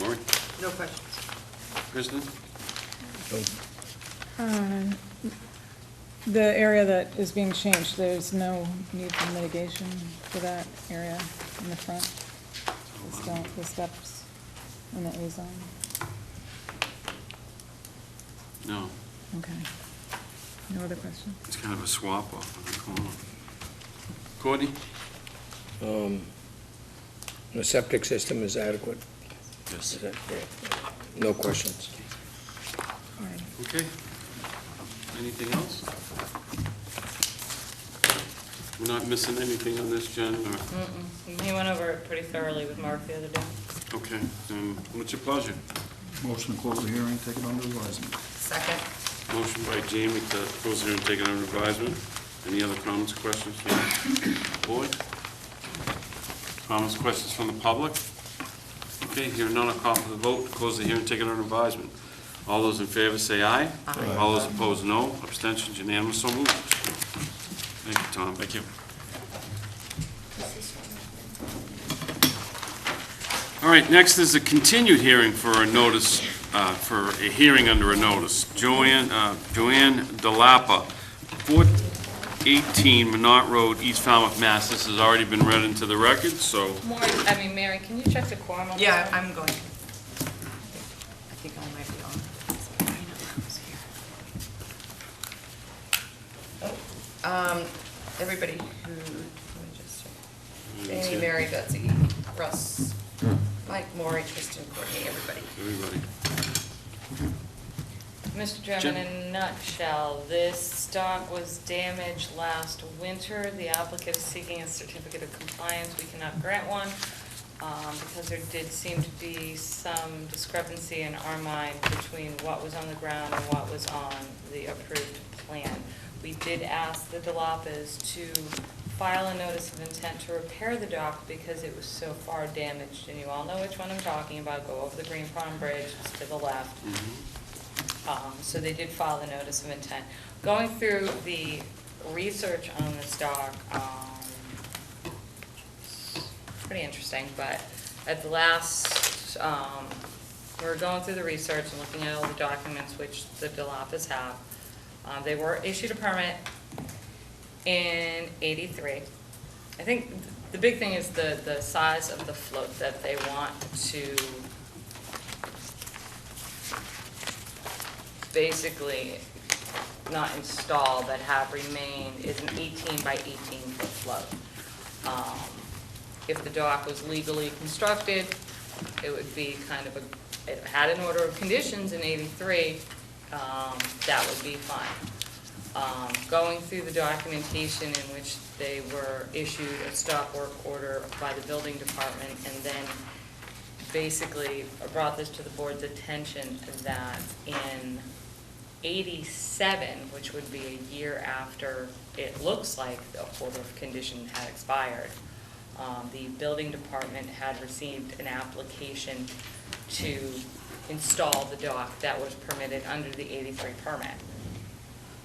Maureen? No questions. Kristen? The area that is being changed, there's no need for mitigation for that area in the front? The steps in the A zone? No, Okay. No other questions? it's kind of a swap off of the corner. Courtney? The septic system is adequate. Yes. Is that, no questions. All right. Okay. Anything else? We're not missing anything on this, Jen? or- He went over it pretty thoroughly with Mark the other day. Okay, what's your pleasure? Motion to close the hearing, take it under advisement. Second, Motion by Jamie to close the hearing, take it under advisement. Any other comments, questions from the board? Comments, questions from the public? Okay, hearing none, I'll call for the vote, to close the hearing, take it under advisement. All those in favor say aye. Aye. All those opposed, no. Abstentions, unanimous, so moved. Thank you, Tom. Thank you. All right, next is a continued hearing for a notice, for a hearing under a notice. Joanne Delapa, 418 Minot Road, East Falmouth, Mass. This has already been read into the record, so Mary, can you check the quorum on this yeah, one? I'm going to. I think I might be on. Everybody who, let me just check. Jamie, Mary, Betsy, Russ, Mike, Maury, Tristan, Courtney, everybody. everybody. Mr. Chairman, in a nutshell, this dock was damaged last winter. The applicant is seeking a certificate of compliance. We cannot grant one because there did seem to be some discrepancy in our mind between what was on the ground and what was on the approved plan. We did ask the Delapas to file a notice of intent to repair the dock because it was so far damaged, and you all know which one I'm talking about. Go over the Green Pond Bridge, it's to the left. So they did file the notice of intent. Going through the research on this dock, it's pretty interesting, but at the last, we were going through the research and looking at all the documents which the Delapas have. They were issued a permit in '83. I think the big thing is the size of the float that they want to basically not install, but have remain, is an 18 by 18 foot float. If the dock was legally constructed, it would be kind of it had an order of conditions in '83, that would be fine. Going through the documentation in which they were issued a stop work order by the building department, and then basically brought this to the board's attention that in '87, which would be a year after it looks like the order of condition had expired, the building department had received an application to install the dock that was permitted under the '83 permit.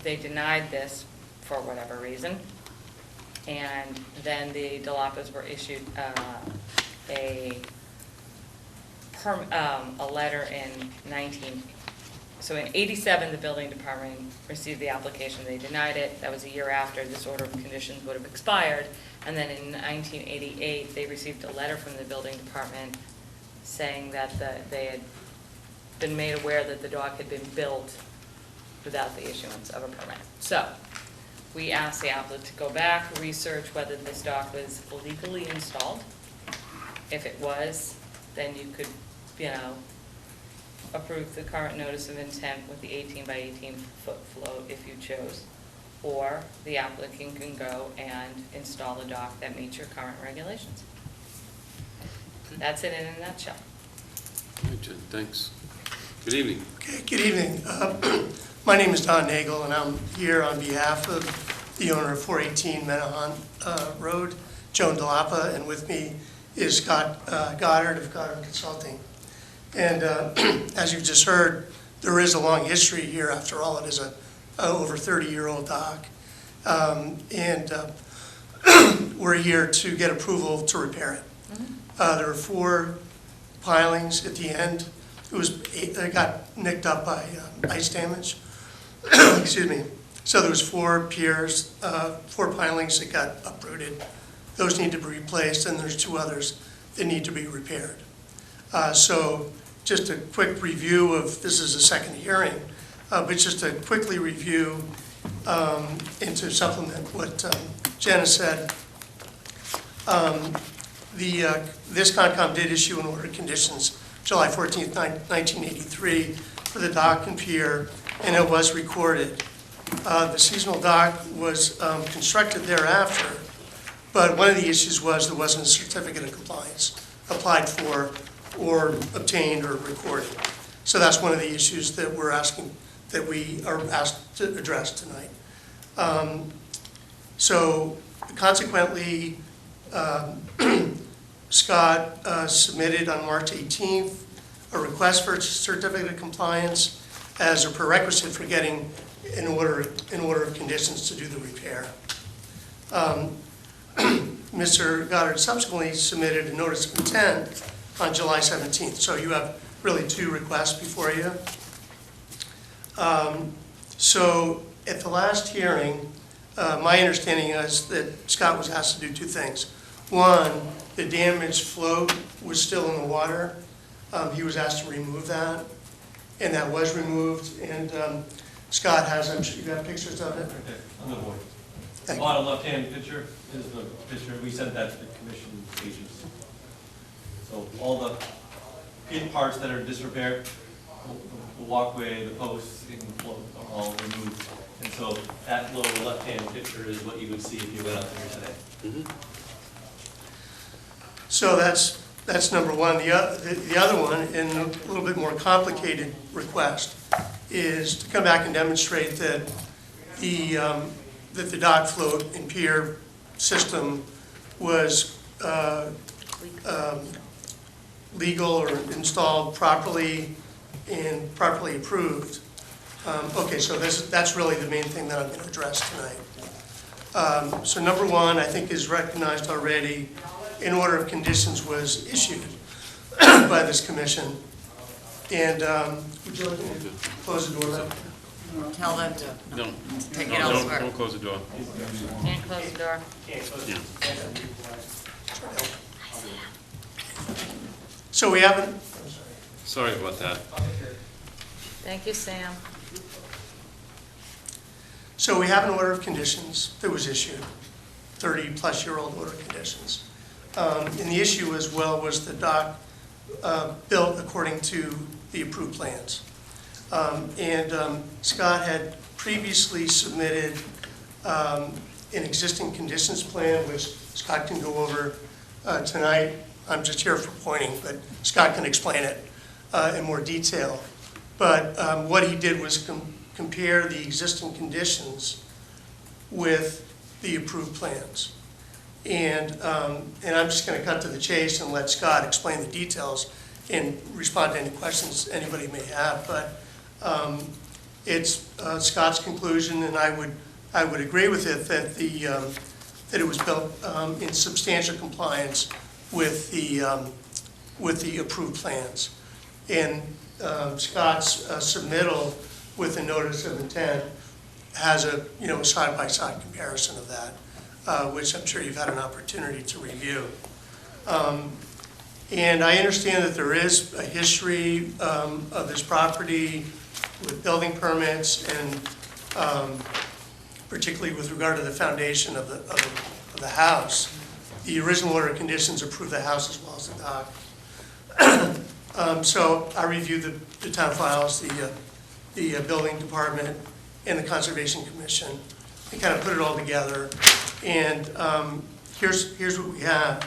They denied this for whatever reason, and then the Delapas were issued a letter in So in '87, the building department received the application, they denied it. That was a year after this order of conditions would have expired. And then in 1988, they received a letter from the building department saying that they had been made aware that the dock had been built without the issuance of a permit. So we asked the applicant to go back, research whether this dock was legally installed. If it was, then you could, approve the current notice of intent with the 18 by 18 foot float if you chose. Or the applicant can go and install a dock that meets your current regulations. That's it in a nutshell. All right, Jen, thanks. Good evening. Okay, good evening. My name is Don Nagel, and I'm here on behalf of the owner of 418 Menahan Road, Joan DeLappa, and with me is Scott Goddard of Goddard Consulting. And as you've just heard, there is a long history here. After all, it is a over 30-year-old dock. We're here to get approval to repair it. There are 4 pilings at the end. It got nicked up by ice damage. Excuse me. So there was 4 piers, 4 pilings that got uprooted. Those need to be replaced, and there's 2 others that need to be repaired. So just a quick review of, this is a second hearing, but just to quickly review and to supplement what Jenna said. This Concom did issue an order of conditions July 14th, 1983 for the dock and pier, and it was recorded. The seasonal dock was constructed thereafter, but one of the issues was there wasn't a certificate of compliance applied for or obtained or recorded. So that's one of the issues that we're asking, that we are asked to address tonight. So consequently, Scott submitted on March 18th a request for a certificate of compliance as a prerequisite for getting an order of conditions to do the repair. Mr. Goddard subsequently submitted a notice of intent on July 17th. So you have really 2 requests before you. So at the last hearing, my understanding is that Scott was asked to do 2 things. One, the damaged float was still in the water. He was asked to remove that, and that was removed. And Scott has, I'm sure you got pictures of it. Okay, on the board. Thank you. Bottom left-hand picture is the picture, we sent that to the commission agents. So all the pit parts that are in disrepair, the walkway, the posts, and the float are all removed. And so that lower left-hand picture is what you would see if you went out there today. So that's number one. The other one, and a little bit more complicated request, is to come back and demonstrate that the dock float and pier system was legal or installed properly and properly approved. Okay, so that's really the main thing that I'm going to address tonight. So number one, I think is recognized already. An order of conditions was issued by this commission. And would you like me to close the door? Tell them to Don't, take it don't elsewhere. close the door. Can't close the door. So we haven't, Sorry about that. Thank you, Sam. so we have an order of conditions that was issued, 30-plus-year-old order of conditions. And the issue as well was the dock built according to the approved plans. Scott had previously submitted an existing conditions plan, which Scott can go over tonight. I'm just here for pointing, but Scott can explain it in more detail. But what he did was compare the existing conditions with the approved plans. And I'm just going to cut to the chase and let Scott explain the details and respond to any questions anybody may have. But it's Scott's conclusion, and I would agree with it that that it was built in substantial compliance with the approved plans. And Scott's submittal with the notice of intent has a, side-by-side comparison of that, which I'm sure you've had an opportunity to review. And I understand that there is a history of this property with building permits and particularly with regard to the foundation of the house. The original order of conditions approved the house as well as the dock. So I reviewed the town files, the building department, and the Conservation Commission, and kind of put it all together. And here's what we have.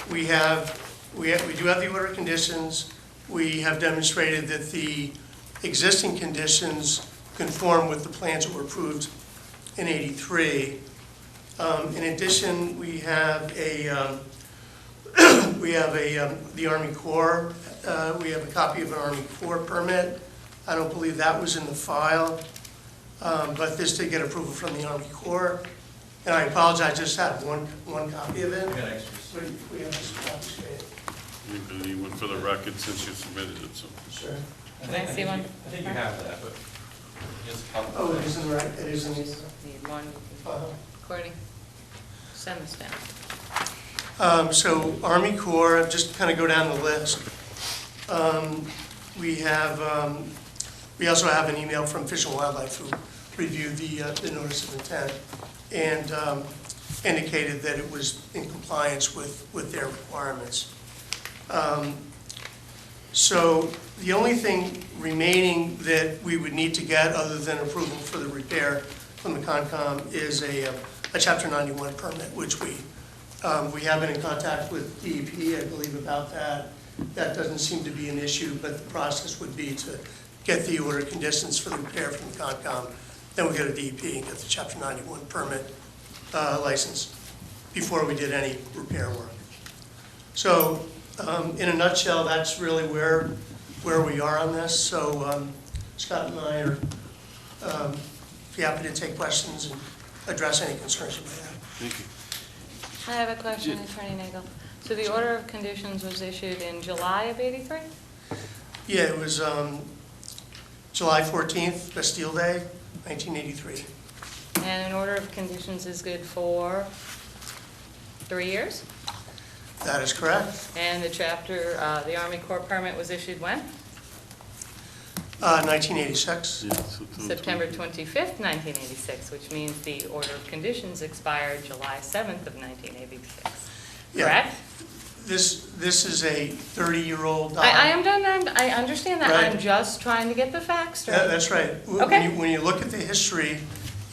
We do have the order of conditions. We have demonstrated that the existing conditions conform with the plans that were approved in '83. In addition, we have the Army Corps. We have a copy of an Army Corps permit. I don't believe that was in the file, but this did get approval from the Army Corps. And I apologize, I just have one copy of it. We have this copy. You can leave one for the record since you submitted it, so. Sure. Can I see one? I think you have that, but just help. Oh, it isn't right, it isn't. Need one, Courtney, send this down. So Army Corps, just kind of go down the list. We also have an email from Fish and Wildlife who reviewed the notice of intent and indicated that it was in compliance with their requirements. So the only thing remaining that we would need to get, other than approval for the repair from the Concom, is a Chapter 91 permit, which we have been in contact with DEP, I believe, about that. That doesn't seem to be an issue, but the process would be to get the order of conditions for the repair from the Concom, then we go to DEP and get the Chapter 91 permit license before we did any repair work. So in a nutshell, that's really where we are on this. So Scott and I are happy to take questions and address any concerns you may have. Thank you. I have a question, Attorney Nagel. So the order of conditions was issued in July of '83? Yeah, it was July 14th, Bastille Day, 1983. And an order of conditions is good for 3 years? That is correct. And the Army Corps permit was issued when? 1986. Yeah, so September 25th, 1986, which means the order of conditions expired July 7th of 1986. Yeah. Correct? This is a 30-year-old dock. I understand that. Right. I'm just trying to get the facts straight. Yeah, that's right. Okay. When you look at the history,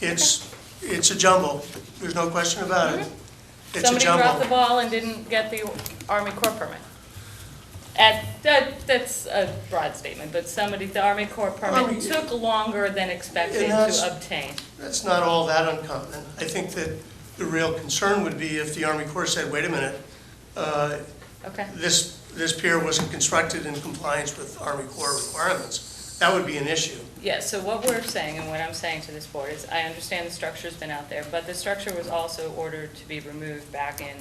it's a jumble. There's no question about it. It's a Somebody dropped the jumble. ball and didn't get the Army Corps permit. That's a broad statement, but the Army Corps permit took longer than expected And that's- to obtain. That's not all that uncommon. I think that the real concern would be if the Army Corps said, wait a minute, Okay. this pier wasn't constructed in compliance with Army Corps requirements. That would be an issue. Yeah, so what we're saying, and what I'm saying to this board is, I understand the structure's been out there, but the structure was also ordered to be removed back in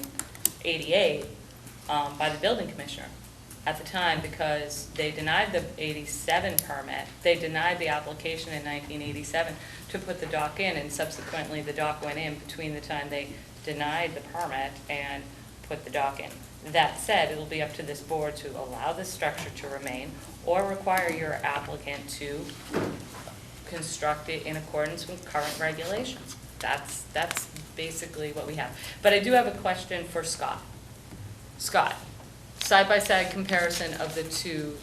'88 by the building commissioner at the time, because they denied the '87 permit. They denied the application in 1987 to put the dock in, and subsequently the dock went in between the time they denied the permit and put the dock in. That said, it'll be up to this board to allow this structure to remain or require your applicant to construct it in accordance with current regulations. That's basically what we have. But I do have a question for Scott. Scott, side-by-side comparison of the two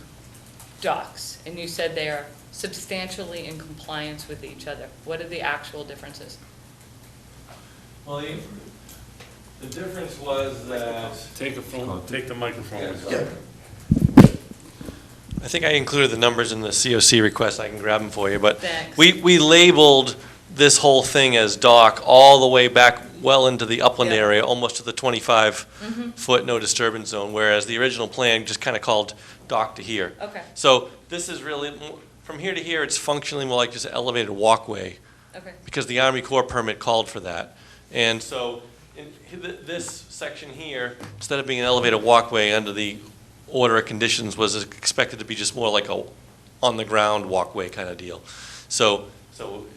docks, and you said they are substantially in compliance with each other. What are the actual differences? Well, the difference was that, Take the microphone. Yeah. I think I included the numbers in the COC request, I can grab them for you, but Thanks. we labeled this whole thing as dock all the way back well into the upland Yeah. area, almost to the 25-foot no disturbance zone, whereas the original plan just kind of called dock to here. Okay, So this is really, from here to here, it's functionally more like just an elevated walkway, okay. because the Army Corps permit called for that. And so in this section here, instead of being an elevated walkway under the order of conditions was expected to be just more like a on-the-ground walkway kind of deal. So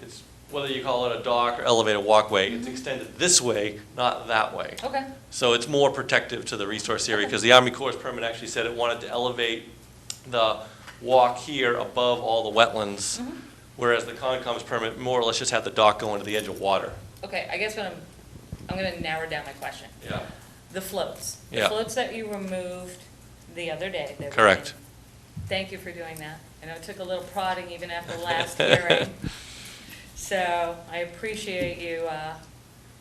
it's, whether you call it a dock or elevated walkway, it's extended this way, not that way. Okay, So it's more protective to the resource area, because the Army Corps permit actually said it wanted to elevate the walk here above all the wetlands, whereas the Concom's permit more or less just had the dock going to the edge of water. okay, I guess what I'm gonna narrow down my question. Yeah. The floats. The Yeah. floats that you removed the other day. they were Correct. in. Thank you for doing that. I know it took a little prodding even after the last hearing. So I appreciate you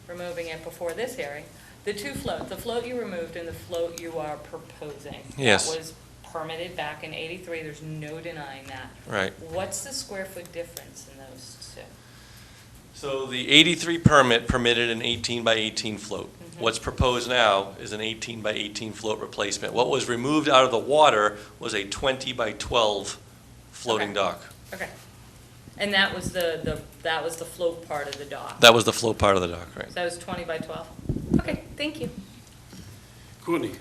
removing it before this hearing. The two floats, the float you removed and the float you are proposing. Yes. That was permitted back in '83, there's no denying that. Right. What's the square foot difference in those two? So the 83 permit permitted an 18 by 18 float. What's proposed now is an 18 by 18 float replacement. What was removed out of the water was a 20 by 12 floating Okay. dock. Okay. And that was that was the float part of the dock? That was the float part of the dock, right? So that was 20 by 12? Okay, thank you. Courtney?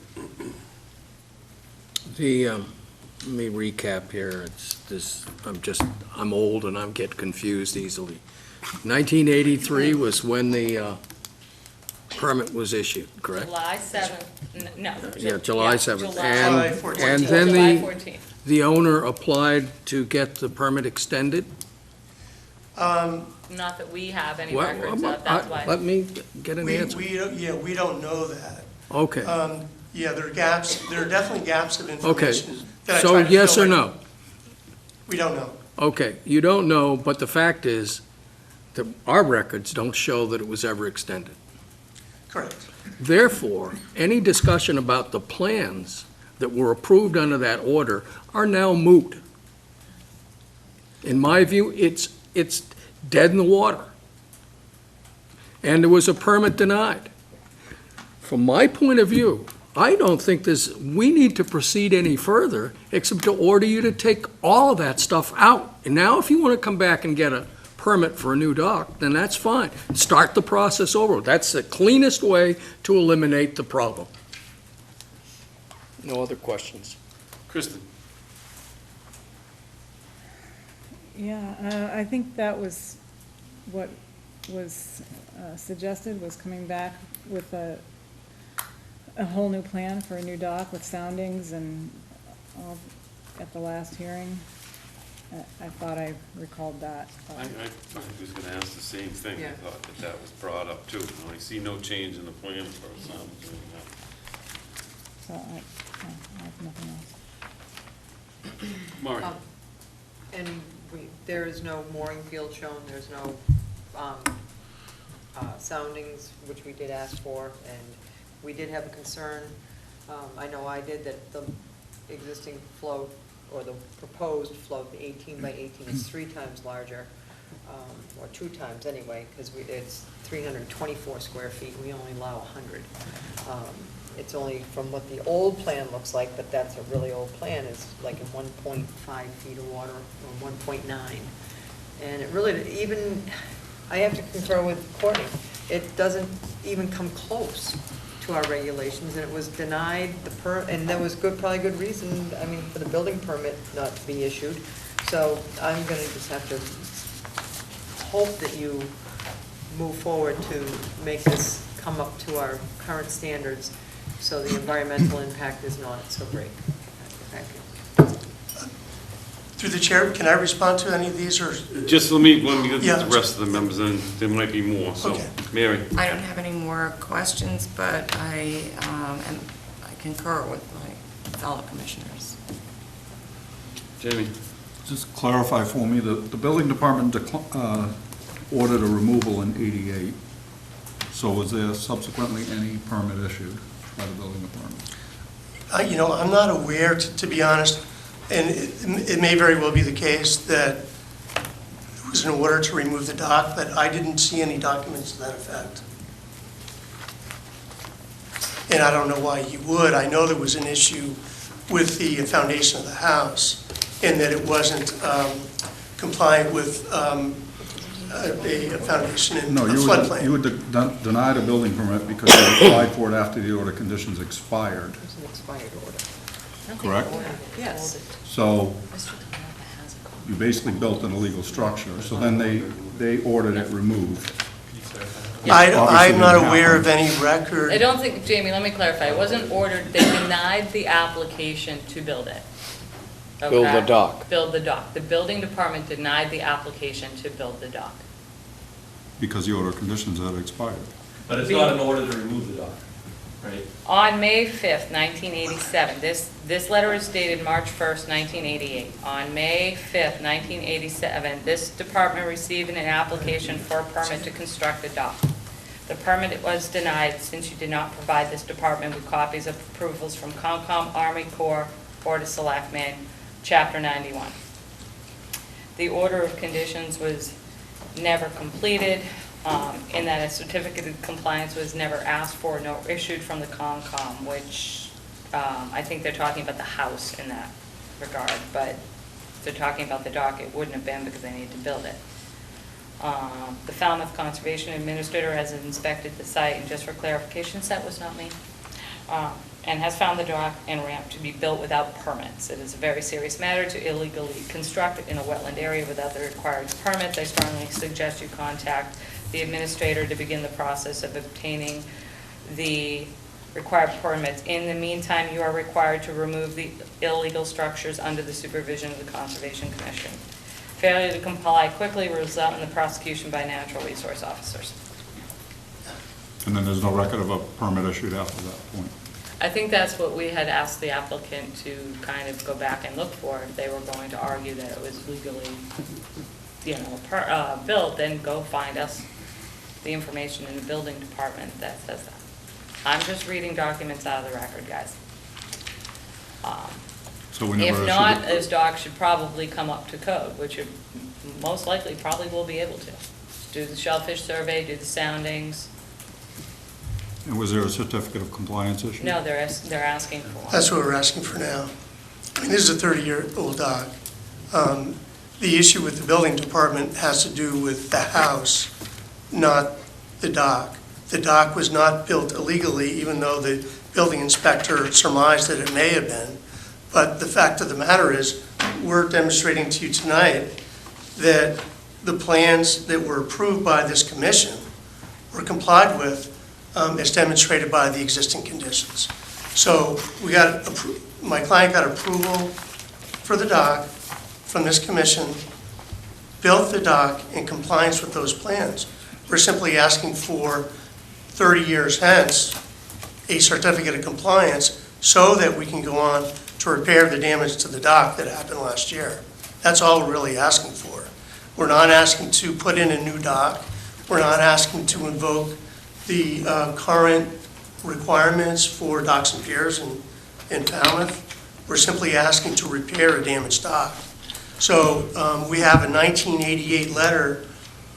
Let me recap here. It's this, I'm old and I get confused easily. 1983 was when the permit was issued, correct? July 7th, no. Yeah, July 7th. July And, 14th. and then July the, 14th. the owner applied to get the permit extended? Not that we have any Well, records of, that's why. Let me get an answer. We don't know that. Okay, Yeah, there are definitely gaps of okay. information that I So tried to yes fill or in. no? We don't know. Okay, you don't know, but the fact is that our records don't show that it was ever extended. Correct. Therefore, any discussion about the plans that were approved under that order are now moot. In my view, it's dead in the water. And there was a permit denied. From my point of view, I don't think we need to proceed any further except to order you to take all of that stuff out. And now if you want to come back and get a permit for a new dock, then that's fine. Start the process over. That's the cleanest way to eliminate the problem. No other questions? Kristen? Yeah, I think that was what was suggested, was coming back with a whole new plan for a new dock with soundings and all at the last hearing. I thought I recalled that. I was going to ask the same thing. I Yeah. thought that was brought up too. I see no change in the plan for some. So I have nothing else. Marty? And there is no mooring field shown, there's no soundings, which we did ask for, and we did have a concern, I know I did, that the existing float, or the proposed float, the 18 by 18 is 3 times larger, or 2 times anyway, because it's 324 square feet, we only allow 100. It's only from what the old plan looks like, but that's a really old plan, is like in 1.5 feet of water, or 1.9. And it really, even, I have to concur with Courtney, it doesn't even come close to our regulations, and it was denied and there was probably good reason, I mean, for the building permit not to be issued. So I'm gonna just have to hope that you move forward to make this come up to our current standards, so the environmental impact is not so great. Thank you. Through the chair, can I respond to any of these, or? Just let me get Yeah. the rest of the members, and there might be more, so, Okay. Mary? I don't have any more questions, but I concur with my fellow commissioners. Jamie? Just clarify for me, the building department ordered a removal in '88. So was there subsequently any permit issued by the building department? I'm not aware, to be honest, and it may very well be the case that there was an order to remove the dock, but I didn't see any documents to that effect. And I don't know why you would. I know there was an issue with the foundation of the house, and that it wasn't compliant with a foundation in a No, floodplain. you would deny the building permit because you applied for it after the order conditions expired. It was an expired order. correct? Yes. So you basically built an illegal structure, so then they ordered it removed. I'm Obviously not didn't aware of happen. any record. I don't think, Jamie, let me clarify, it wasn't ordered, they denied the application to build it. Build the Okay? dock. Build the dock. The building department denied the application to build the dock. Because the order of conditions had expired. But it's not an order to remove the dock, right? On May 5th, 1987, this letter is dated March 1st, 1988. On May 5th, 1987, this department received an application for a permit to construct a dock. The permit was denied since you did not provide this department with copies of approvals from Concom, Army Corps, Board of Selectmen, Chapter 91. The order of conditions was never completed, in that a certificate of compliance was never asked for, nor issued from the Concom, which I think they're talking about the house in that regard, but if they're talking about the dock, it wouldn't have been because they needed to build it. The Falmouth Conservation Administrator has inspected the site, and just for clarification, that was not me, and has found the dock and ramp to be built without permits. It is a very serious matter to illegally construct in a wetland area without the required permits. I strongly suggest you contact the administrator to begin the process of obtaining the required permits. In the meantime, you are required to remove the illegal structures under the supervision of the Conservation Commission. Failure to comply quickly will result in the prosecution by natural resource officers. And then there's no record of a permit issued after that point. I think that's what we had asked the applicant to kind of go back and look for. If they were going to argue that it was legally, built, then go find us the information in the building department that says that. I'm just reading documents out of the record, guys. So we never If issued not, it. this dock should probably come up to code, which it most likely probably will be able to. Do the shellfish survey, do the soundings. And was there a certificate of compliance issued? No, they're asking for one. That's what we're asking for now. I mean, this is a 30-year-old dock. The issue with the building department has to do with the house, not the dock. The dock was not built illegally, even though the building inspector surmised that it may have been. But the fact of the matter is, we're demonstrating to you tonight that the plans that were approved by this commission were complied with as demonstrated by the existing conditions. So my client got approval for the dock from this commission, built the dock in compliance with those plans. We're simply asking for 30 years hence, a certificate of compliance so that we can go on to repair the damage to the dock that happened last year. That's all we're really asking for. We're not asking to put in a new dock. We're not asking to invoke the current requirements for docks and piers in Falmouth. We're simply asking to repair a damaged dock. So we have a 1988 letter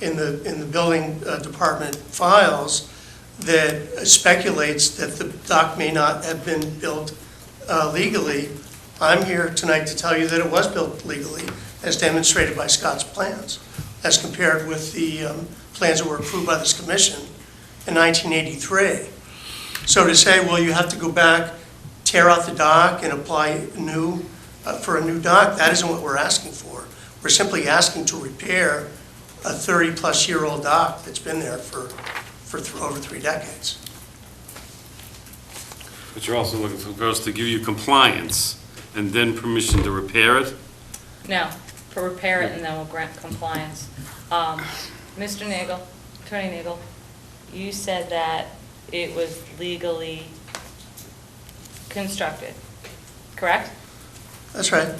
in the building department files that speculates that the dock may not have been built legally. I'm here tonight to tell you that it was built legally, as demonstrated by Scott's plans, as compared with the plans that were approved by this commission in 1983. So to say, well, you have to go back, tear out the dock and apply new for a new dock, that isn't what we're asking for. We're simply asking to repair a 30-plus-year-old dock that's been there for over 3 decades. But you're also looking for us to give you compliance and then permission to repair it? No, to repair it and then we'll grant compliance. Mr. Nagel, Attorney Nagel, you said that it was legally constructed, correct? That's right.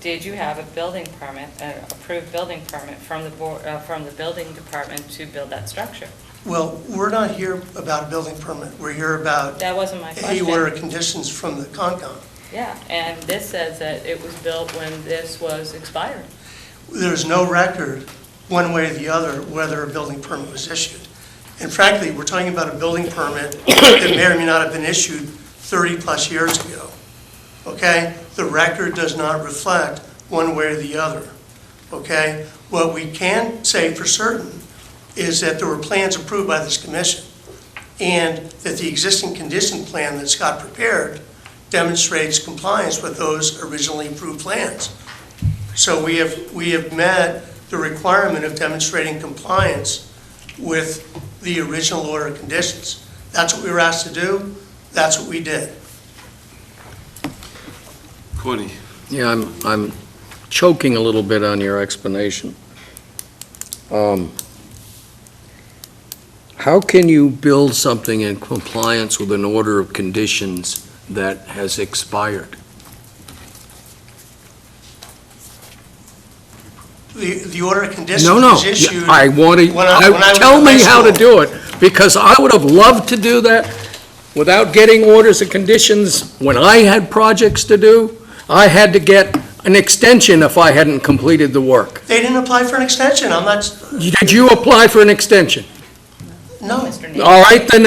Did you have a building permit, an approved building permit from the board, from the building department to build that structure? Well, we're not here about a building permit. We're here about That wasn't my a question. order of conditions from the Concom. Yeah, and this says that it was built when this was expired. There's no record, one way or the other, whether a building permit was issued. And frankly, we're talking about a building permit that may or may not have been issued 30-plus years ago. Okay? The record does not reflect one way or the other. Okay? What we can say for certain is that there were plans approved by this commission and that the existing condition plan that Scott prepared demonstrates compliance with those originally approved plans. So we have met the requirement of demonstrating compliance with the original order of conditions. That's what we were asked to do, that's what we did. Courtney? Yeah, I'm choking a little bit on your explanation. How can you build something in compliance with an order of conditions that has expired? The order of conditions No, was no, issued. I want when I was tell in high me how to school. do it, because I would have loved to do that without getting orders of conditions. When I had projects to do, I had to get an extension if I hadn't completed the work. They didn't apply for an extension, I'm not, Did you apply for an extension? no. All right, then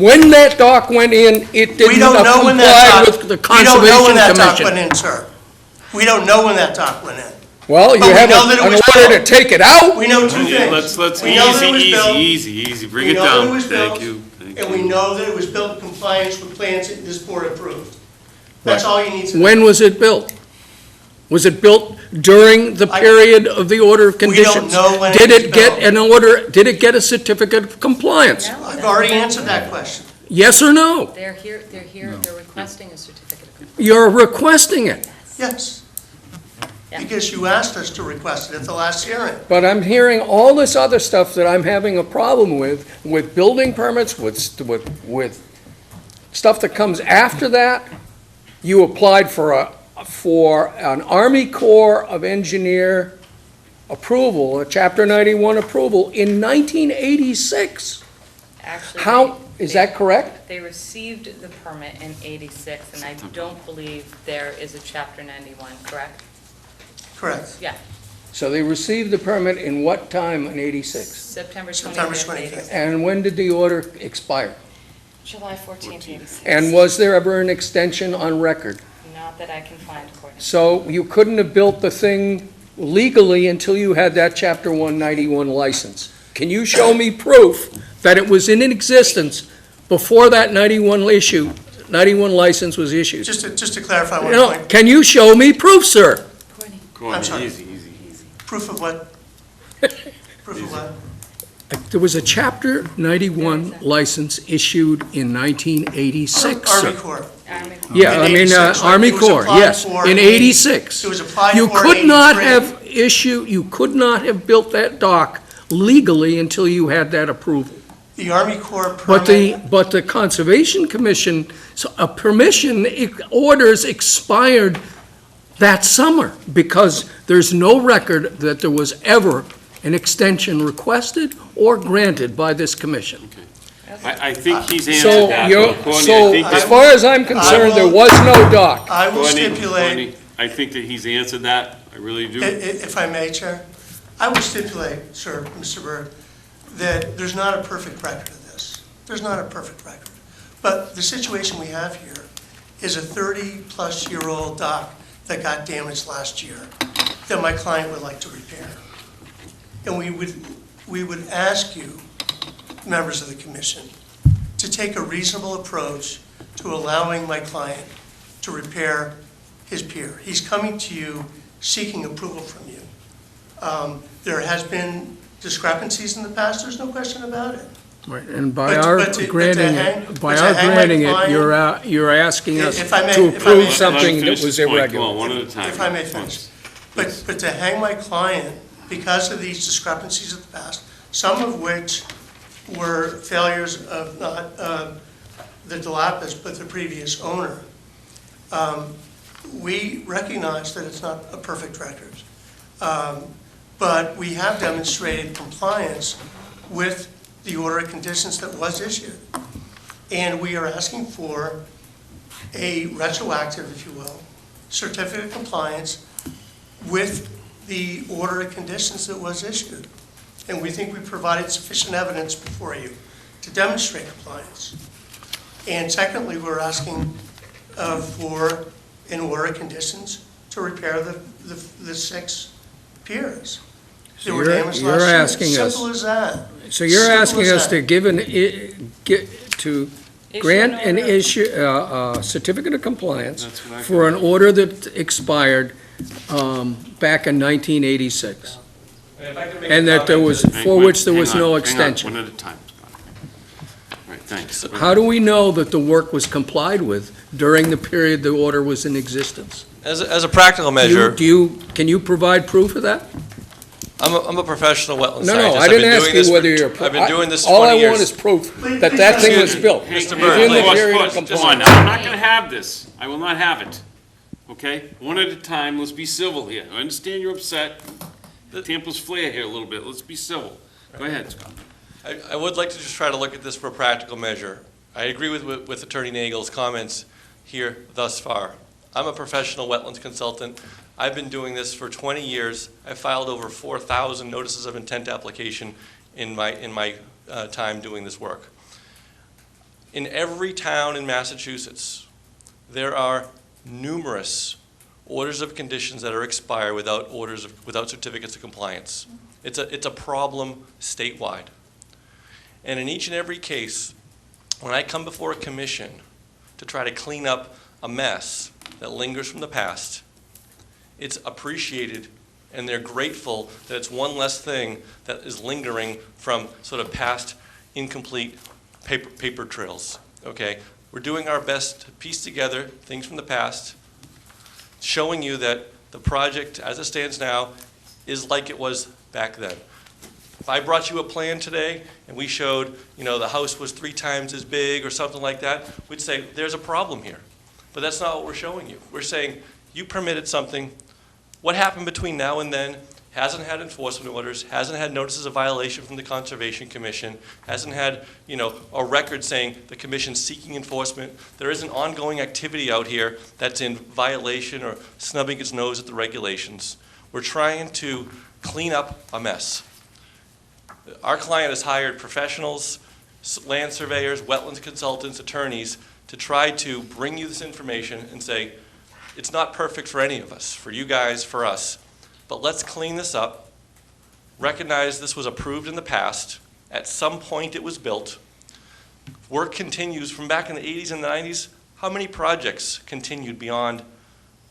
when that dock went in, it We didn't don't know when that comply dock, with the we don't know when Conservation that dock went Commission. in, sir. We don't know when that dock went in. Well, you But we have know that it an was order to built. take it out? We know two Yeah, things. let's, We know that it was built, easy, bring we it know that it down. was Thank built, you. Thank And you. we know that it was built in compliance with plans that this board approved. That's Right. all you need to know. When was it built? Was it built during the period of the order of We don't conditions? know when it Did was it get built. an order, did it get a certificate of compliance? No, I've already answered that question. Yes or no? They're here, they're requesting a certificate of compliance. You're requesting it, Yes. Yeah. Because you asked us to request it at the last hearing. but I'm hearing all this other stuff that I'm having a problem with building permits, with stuff that comes after that. You applied for an Army Corps of Engineer approval, a Chapter 91 approval in 1986. Actually, How, is that correct? They received the permit in '86, and I don't believe there is a Chapter 91, correct? Correct. Yeah, So they received the permit in what time in 86? September September 25th, 25th. 86. And when did the order expire? July 14th, 86. And was there ever an extension on record? Not that I can find, Courtney. So you couldn't have built the thing legally until you had that Chapter 191 license. Can you show me proof that it was in existence before that 91 license was issued? Just to clarify one No, point. can you show me proof, sir? Courtney, Courtney, sorry. easy. Proof of what? Proof of what? There was a Chapter 91 license issued in 1986, sir. Army Corps. Army Corps. Yeah, In I mean, 86, like, Army it was Corps, applied yes, for in in- '86. It was applied You for in could not 83. have you could not have built that dock legally until you had that approval. The Army Corps But permit. the Conservation Commission, orders expired that summer, because there's no record that there was ever an extension requested or granted by this commission. I think he's So, answered that. though. Courtney, I so think as that- far as I'm concerned, there was no dock. I will Courtney, stipulate, Courtney, I think that he's answered that, I really do. if I may, Chair, I will stipulate, sir, Mr. Byrd, that there's not a perfect record of this. There's not a perfect record. But the situation we have here is a 30-plus-year-old dock that got damaged last year that my client would like to repair. And we would ask you, members of the commission, to take a reasonable approach to allowing my client to repair his pier. He's coming to you seeking approval from you. There has been discrepancies in the past, there's no question about it. Right, and by But- our but to granting hang- it, but by to our hang my granting it, client- you're asking us If I may- to if I may- approve Let him something that finish was his point. Come irregular. on, one at a time. If I may finish. But to hang my client because of these discrepancies of the past, some of which were failures of not the Delapis, but the previous owner, we recognize that it's not a perfect record. But we have demonstrated compliance with the order of conditions that was issued. And we are asking for a retroactive, if you will, certificate of compliance with the order of conditions that was issued. And we think we provided sufficient evidence before you to demonstrate compliance. And secondly, we're asking for an order of conditions to repair the 6 piers that were you're- damaged you're last year. asking us- Simple as that. So you're Simple asking as us that. to grant an an order. issue, certificate of compliance That's what I for an thought. order that expired back in 1986, And if I could make a and that there comment was, to- for which there was Hang on, no hang on, extension. one at a time, Scott. All right, thanks. How do we know that the work was complied with during the period the order was in existence? As a practical measure, Can you provide proof of that? I'm a professional wetland No, scientist. no, I I've been didn't ask doing this you whether for- you're. I've been doing this for All 20 I want years. is proof that that thing was built. Hey, It's in Byrne, the please, period of Come on, compliance. now, I'm not gonna have this. I will not have it. Okay? One at a time, let's be civil here. I understand you're upset. Tampa's flare here a little bit, let's be civil. Go ahead, Scott. I would like to just try to look at this for a practical measure. I agree with Attorney Nagel's comments here thus far. I'm a professional wetlands consultant. I've been doing this for 20 years. I filed over 4,000 notices of intent application in my time doing this work. In every town in Massachusetts, there are numerous orders of conditions that are expired without certificates of compliance. It's a problem statewide. And in each and every case, when I come before a commission to try to clean up a mess that lingers from the past, it's appreciated and they're grateful that it's one less thing that is lingering from sort of past incomplete paper trails, okay? We're doing our best to piece together things from the past, showing you that the project as it stands now is like it was back then. If I brought you a plan today and we showed, the house was 3 times as big or something like that, we'd say, there's a problem here. But that's not what we're showing you. We're saying, you permitted something. What happened between now and then hasn't had enforcement orders, hasn't had notices of violation from the Conservation Commission, hasn't had, a record saying the commission's seeking enforcement. There isn't ongoing activity out here that's in violation or snubbing its nose at the regulations. We're trying to clean up a mess. Our client has hired professionals, land surveyors, wetlands consultants, attorneys, to try to bring you this information and say, it's not perfect for any of us, for you guys, for us, but let's clean this up, recognize this was approved in the past, at some point it was built, work continues from back in the 80s and the 90s. How many projects continued beyond,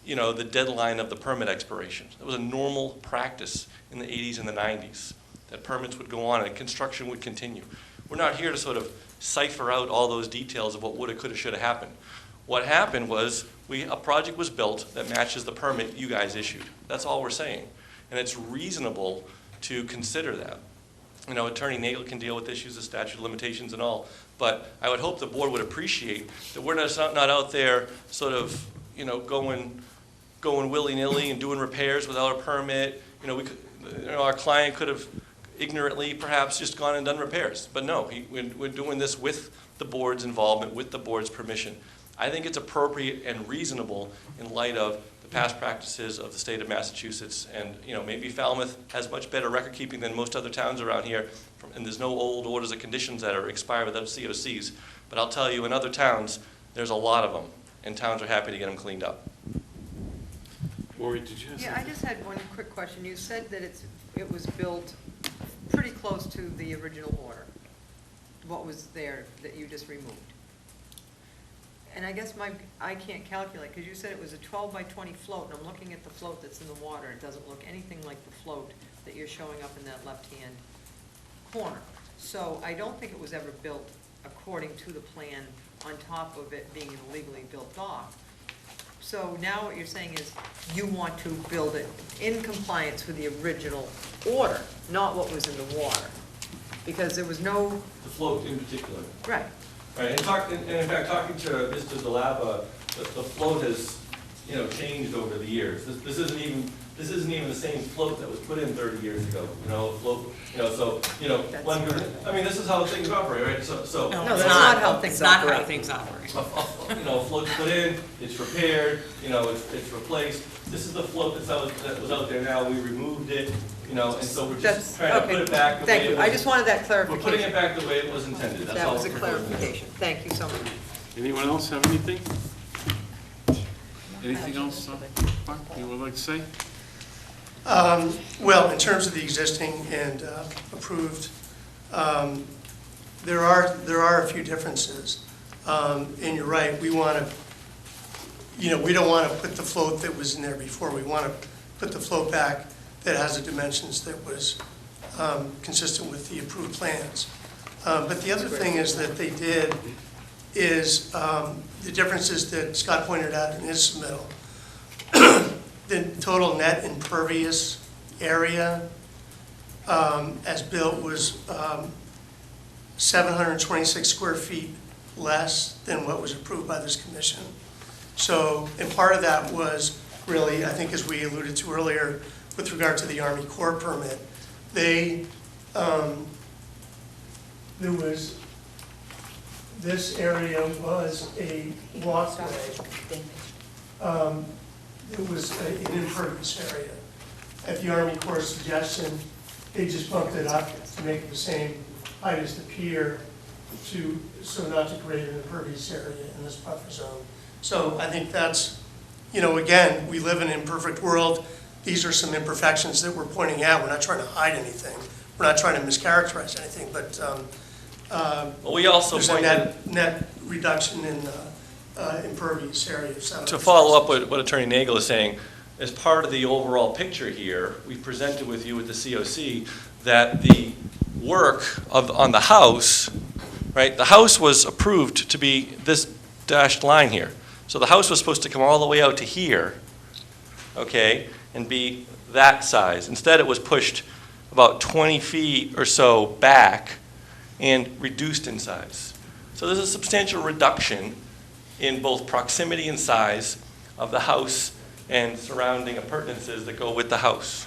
the deadline of the permit expiration? It was a normal practice in the 80s and the 90s, that permits would go on and construction would continue. We're not here to sort of cipher out all those details of what woulda, coulda, shoulda happened. What happened was a project was built that matches the permit you guys issued. That's all we're saying. And it's reasonable to consider that. Attorney Nagel can deal with issues of statute of limitations and all, but I would hope the board would appreciate that we're not out there sort of, going willy-nilly and doing repairs without a permit. Our client could have ignorantly perhaps just gone and done repairs, but no, we're doing this with the board's involvement, with the board's permission. I think it's appropriate and reasonable in light of the past practices of the state of Massachusetts. And maybe Falmouth has much better record keeping than most other towns around here, and there's no old orders of conditions that are expired without COCs. But I'll tell you, in other towns, there's a lot of them, and towns are happy to get them cleaned up. Lori, did you have Yeah, I something? just had one quick question. You said that it was built pretty close to the original order, what was there that you just removed. And I guess I can't calculate, because you said it was a 12 by 20 float, and I'm looking at the float that's in the water. It doesn't look anything like the float that you're showing up in that left-hand corner. So I don't think it was ever built according to the plan on top of it being an illegally built dock. So now what you're saying is you want to build it in compliance with the original order, not what was in the water. Because there was no, The float in particular. right, Right, and in fact, talking to Mr. DeLava, the float has, changed over the years. This isn't even the same float that was put in 30 years ago, float, this is how things operate, right? So. No, that's not how things It's not operate. how things operate. A float's put in, it's repaired, it's replaced. This is the float that was out there now, we removed it, and so we're That's, just trying to put okay, it back the way thank it you. was. I just wanted that We're putting it clarification. back the way it was intended, that's all. That was a we're doing. clarification. Thank you so much. Anyone else have anything? Anything else, Mark, you would like to say? Well, in terms of the existing and approved, there are a few differences. And you're right, we want to, we don't want to put the float that was in there before. We want to put the float back that has the dimensions that was consistent with the approved plans. But the other thing is that they did is the differences that Scott pointed out in his submittal. The total net impervious area as built was 726 square feet less than what was approved by this commission. So, and part of that was really, I think as we alluded to earlier, with regard to the Army Corps permit, there was, this area was a walkway. It was an impervious area. At the Army Corps suggestion, they just bumped it up to make it the same height as the pier so not to create an impervious area in this buffer zone. So I think that's, again, we live in an imperfect world. These are some imperfections that we're pointing out. We're not trying to hide anything. We're not trying to mischaracterize anything, but Well, we also there's a pointed, net reduction in impervious area of 7. to follow up what Attorney Nagel is saying, as part of the overall picture here, we presented with you with the COC that the work on the house, right, the house was approved to be this dashed line here. So the house was supposed to come all the way out to here, okay, and be that size. Instead, it was pushed about 20 feet or so back and reduced in size. So there's a substantial reduction in both proximity and size of the house and surrounding appurtenances that go with the house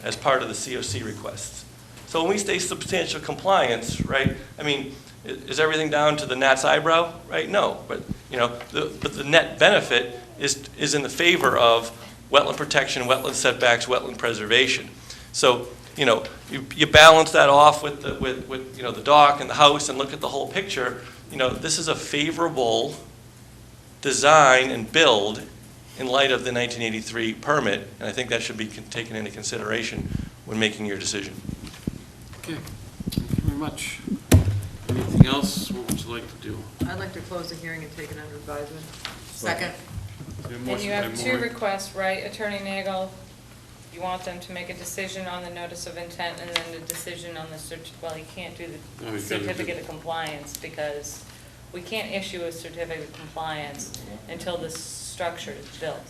as part of the COC requests. So when we say substantial compliance, right, I mean, is everything down to the gnat's eyebrow, right? No, but the net benefit is in the favor of wetland protection, wetland setbacks, wetland preservation. So you balance that off with the dock and the house and look at the whole picture. This is a favorable design and build in light of the 1983 permit, and I think that should be taken into consideration when making your decision. Okay, thank you very much. Anything else? What would you like to do? I'd like to close the hearing and take it under advisement. Second. And you have two requests, right, Attorney Nagel? You want them to make a decision on the notice of intent and then the decision on the well, you can't do No, the you gotta do- certificate of compliance because we can't issue a certificate of compliance until the structure is built.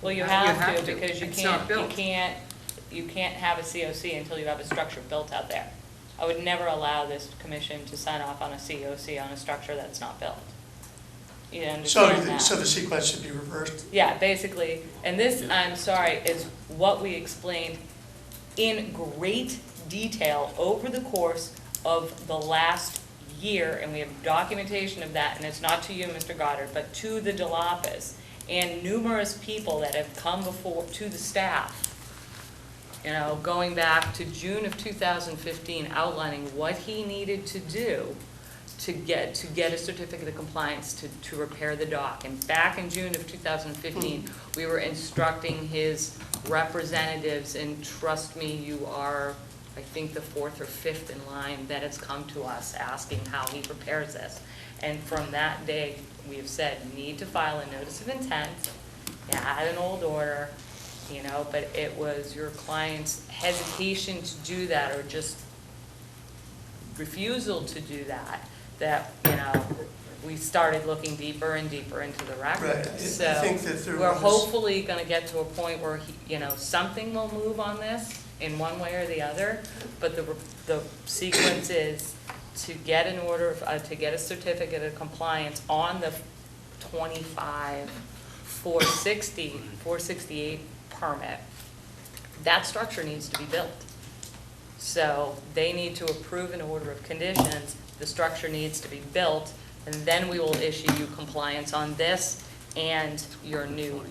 Well, you have to because It's not built. you can't have a COC until you have a structure built out there. I would never allow this commission to sign off on a COC on a structure that's not built. You understand that? So the sequence should be reversed? Yeah, basically, and this, I'm sorry, is what we explained in great detail over the course of the last year, and we have documentation of that, and it's not to you, Mr. Goddard, but to the Delapas and numerous people that have come before, to the staff, going back to June of 2015, outlining what he needed to do to get a certificate of compliance to repair the dock. And back in June of 2015, we were instructing his representatives, and trust me, you are, I think, the fourth or fifth in line that has come to us asking how he prepares this. And from that day, we have said, you need to file a notice of intent. You had an old order, but it was your client's hesitation to do that or just refusal to do that, we started looking deeper and deeper into the record. Right. I So think that there we're was- hopefully going to get to a point where, something will move on this in one way or the other, but the sequence is to get an order, to get a certificate of compliance on the 468 permit. That structure needs to be built. So they need to approve an order of conditions, the structure needs to be built, and then we will issue you compliance on this and your new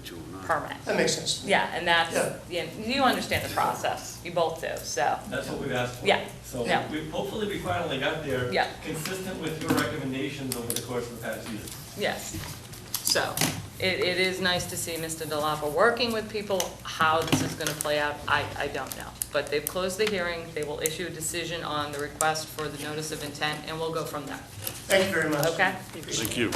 permit. That makes sense. Yeah, and that's, Yeah. you understand the process, you both do, so, That's what we've asked for. Yeah, So yeah. hopefully we finally got there. Yeah. Consistent with your recommendations over the course of the past year. yes. So, it is nice to see Mr. DeLapa working with people. How this is gonna play out, I don't know. But they've closed the hearing, they will issue a decision on the request for the notice of intent, and we'll go from there. Thank you very much. Okay? Thank you.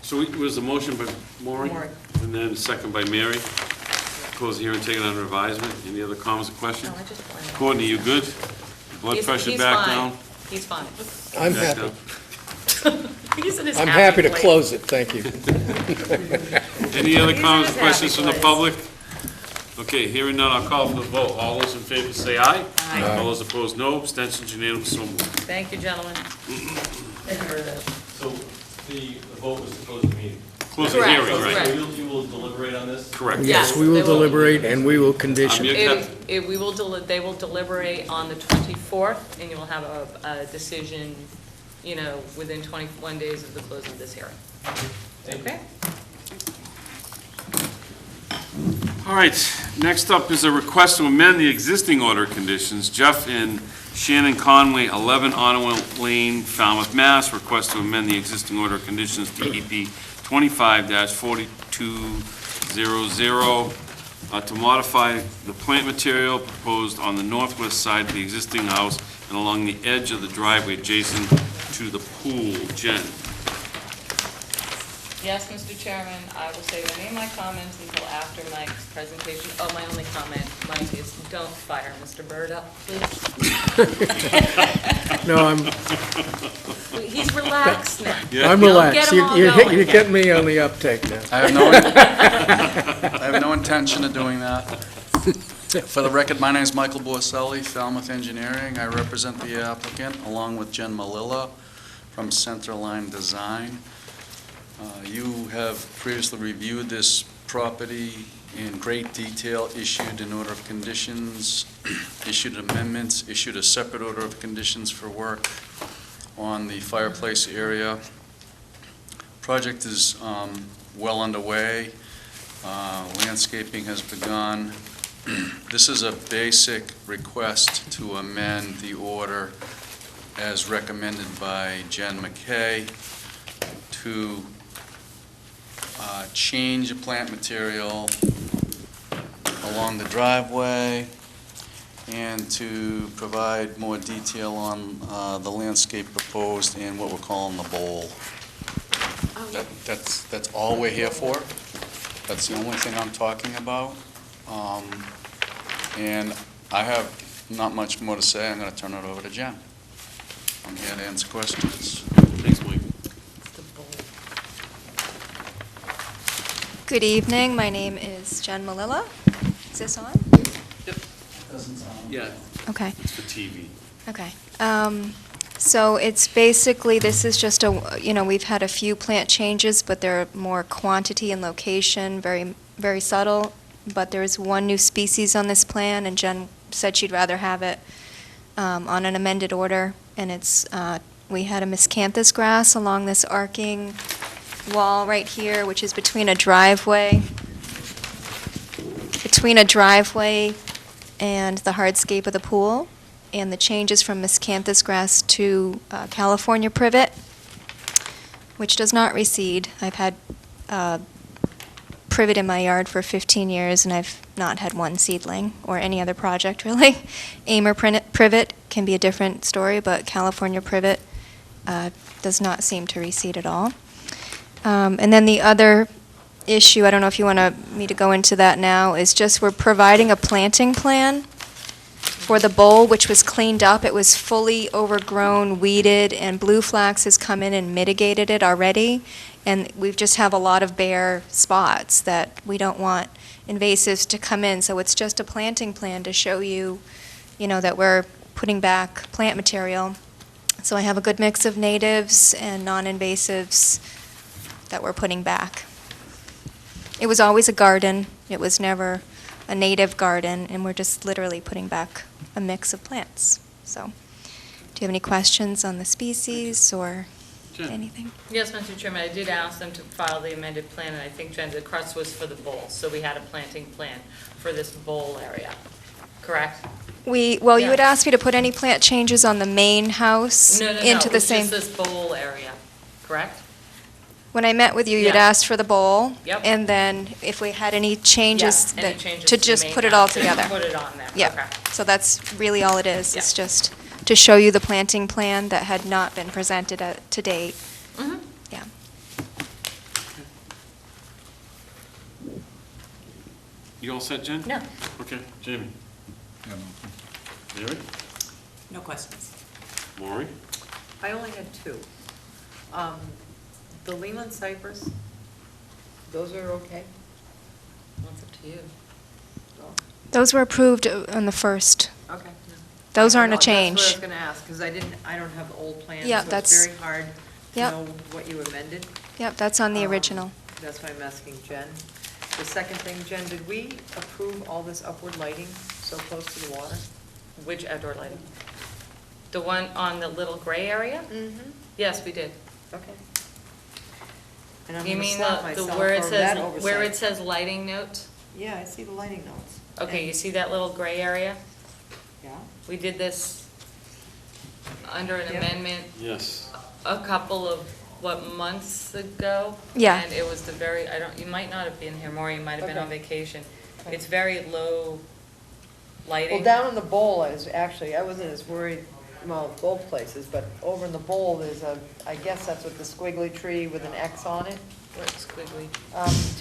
So it was a motion by Maureen? Maureen. And then a second by Mary. Close the hearing, take it under advisement. Any other comments or questions? No, I just wanted- Courtney, you good? Blood He's- pressure he's back fine. down? He's fine. I'm Back happy. down? He's in his I'm happy to place. close it, thank you. Any other He's in comments, his or questions happy from the public? Okay, hearing none, I'll call for the vote. All those in favor say aye. Aye. All those opposed, no. Abstentions unanimous, so moved. Thank you, gentlemen. Thank you very much. So the vote was to close the meeting. Close the Correct, hearing, right? correct. So you will deliberate on this? Correct. Yes, we will they will. deliberate and we will condition. You kept- They will deliberate on the 24th, and you will have a decision, within 21 days of the close of this hearing. Okay? All right, next up is a request to amend the existing order of conditions. Jeff and Shannon Conway, 11 Ottawa Lane, Falmouth, Mass. Request to amend the existing order of conditions, DEP 25-4200, to modify the plant material proposed on the northwest side of the existing house and along the edge of the driveway adjacent to the pool. Jen? Yes, Mr. Chairman, I will save any of my comments until after Mike's presentation. Oh, my only comment, Mike, is don't fire Mr. Bird up, please. No, He's relaxed now. I'm Don't relaxed. get 'em all You're going. getting me on the uptake now. I have no intention of doing that. For the record, my name is Michael Borselli, Falmouth Engineering. I represent the applicant along with Jen Malilla from Centerline Design. You have previously reviewed this property in great detail, issued an order of conditions, issued amendments, issued a separate order of conditions for work on the fireplace area. Project is well underway. Landscaping has begun. This is a basic request to amend the order as recommended by Jen McKay to change the plant material along the driveway and to provide more detail on the landscape proposed and what we're calling the bowl. That's all we're here for. That's the only thing I'm talking about. And I have not much more to say. I'm going to turn it over to Jen. I'm here to answer questions. Thanks, Mike. Good evening, my name is Jen Malilla. Is this on? Yeah, Okay, it's for TV. okay. So it's basically, this is just we've had a few plant changes, but they're more quantity and location, very, very subtle. But there is one new species on this plan, and Jen said she'd rather have it on an amended order. And we had a miscanthus grass along this arcing wall right here, which is between a driveway and the hardscape of the pool, and the changes from miscanthus grass to California privet, which does not reseed. I've had privet in my yard for 15 years, and I've not had one seedling or any other project, really. Amer privet can be a different story, but California privet does not seem to reseed at all. And then the other issue, I don't know if you want me to go into that now, is just we're providing a planting plan for the bowl, which was cleaned up. It was fully overgrown, weeded, and blue flax has come in and mitigated it already. And we just have a lot of bare spots that we don't want invasives to come in. So it's just a planting plan to show you, that we're putting back plant material. So I have a good mix of natives and non-invasives that we're putting back. It was always a garden. It was never a native garden, and we're just literally putting back a mix of plants. So, do you have any questions on the species or Jen? anything? Yes, Mr. Chairman, I did ask them to file the amended plan, and I think, Jen, the crust was for the bowl, so we had a planting plan for this bowl area, correct? You Yeah. had asked me to put any plant changes on the main house No, into the it's same. just this bowl area, correct? When I met with you, you'd Yeah. asked for the bowl. Yep. And then if we had any changes, Yeah, any that- changes to the just main put it all house, together. Put it on there, Yeah. okay. So that's really all it is. Yeah. It's just to show you the planting plan that had not been presented to date. Mhm. Yeah. You all set, Jen? No. Okay, Jamie? Yeah, no. Mary? No questions. Maury? I only had two. The Leland cypress, those are okay? That's up to you. Those were approved on the first. Okay. Those aren't a That's what I change. was gonna ask, because I don't have old plans, Yeah, so it's that's- very hard to Yep. know what you amended. Yep, that's on the Um, original. That's why I'm asking Jen. The second thing, Jen, did we approve all this upward lighting so close to the water? Which outdoor lighting? The one on the little gray area? Mm-hmm. Yes, we did. Okay. And I'm You gonna mean slap the myself where it for that says, where it oversight. says lighting notes? Yeah, I see the lighting notes. Okay, And- you see that little gray area? Yeah. We did this under an Yeah. amendment Yes. a couple of, months ago? Yeah. And it was the very, you might not have been here, Maureen, you might have been on Okay. vacation. Okay. It's very low lighting. Well, down in the bowl, I wasn't as worried, well, both places, but over in the bowl, there's I guess that's with the squiggly tree with an X on it. What's squiggly?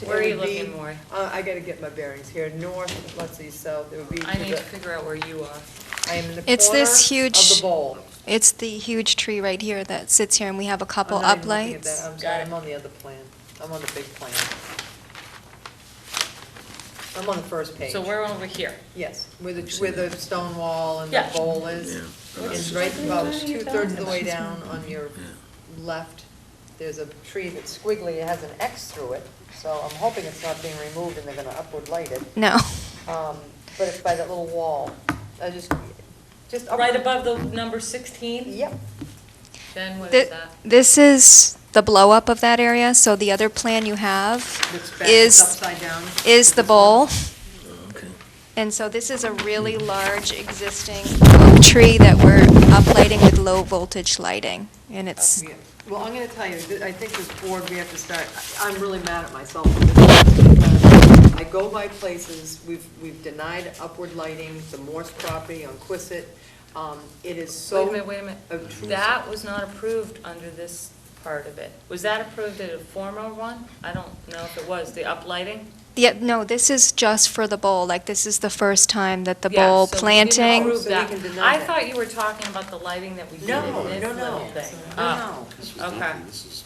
It Where are you would be- looking, Maury? I gotta get my bearings here, north, let's see, south, it would be. I need to figure out where you are. I am in the It's corner this of huge- the bowl. It's the huge tree right here that sits here, and we have a couple I'm not even looking at uplights. that. I'm Got sorry, it. I'm on the other plan. I'm on the big plan. I'm on the first page. So we're over here. Yes, where the stone wall and the Yeah. bowl is. It's right about What are you 2/3 of the talking way about? down on your left. There's a tree that's squiggly, it has an X through it, so I'm hoping it's not being removed and they're gonna upward light it. No. But it's by that little wall. I just up. Right above the number 16? Yep. Jen, what Th- is that? This is the blow-up of that area, so the other plan you have It's back, it's is, upside down. is the bowl. And so this is a really large existing oak tree that we're uplighting with low-voltage lighting, and it's, Yeah. Well, I'm gonna tell you, I think this board, we have to start, I'm really mad at myself for this. I go by places, we've denied upward lighting, the Morse property on Quistit. It is so. Wait a minute. obtrusive. That was not approved under this part of it. Was that approved at a former one? I don't know if it was, the uplighting? yeah, no, this is just for the bowl, like, this is the first time that the Yeah, bowl so we didn't planting. approve So we that. can deny I that. thought you were talking about the lighting that we did No, in this no, little no, thing. no, This was Okay. nothing. This is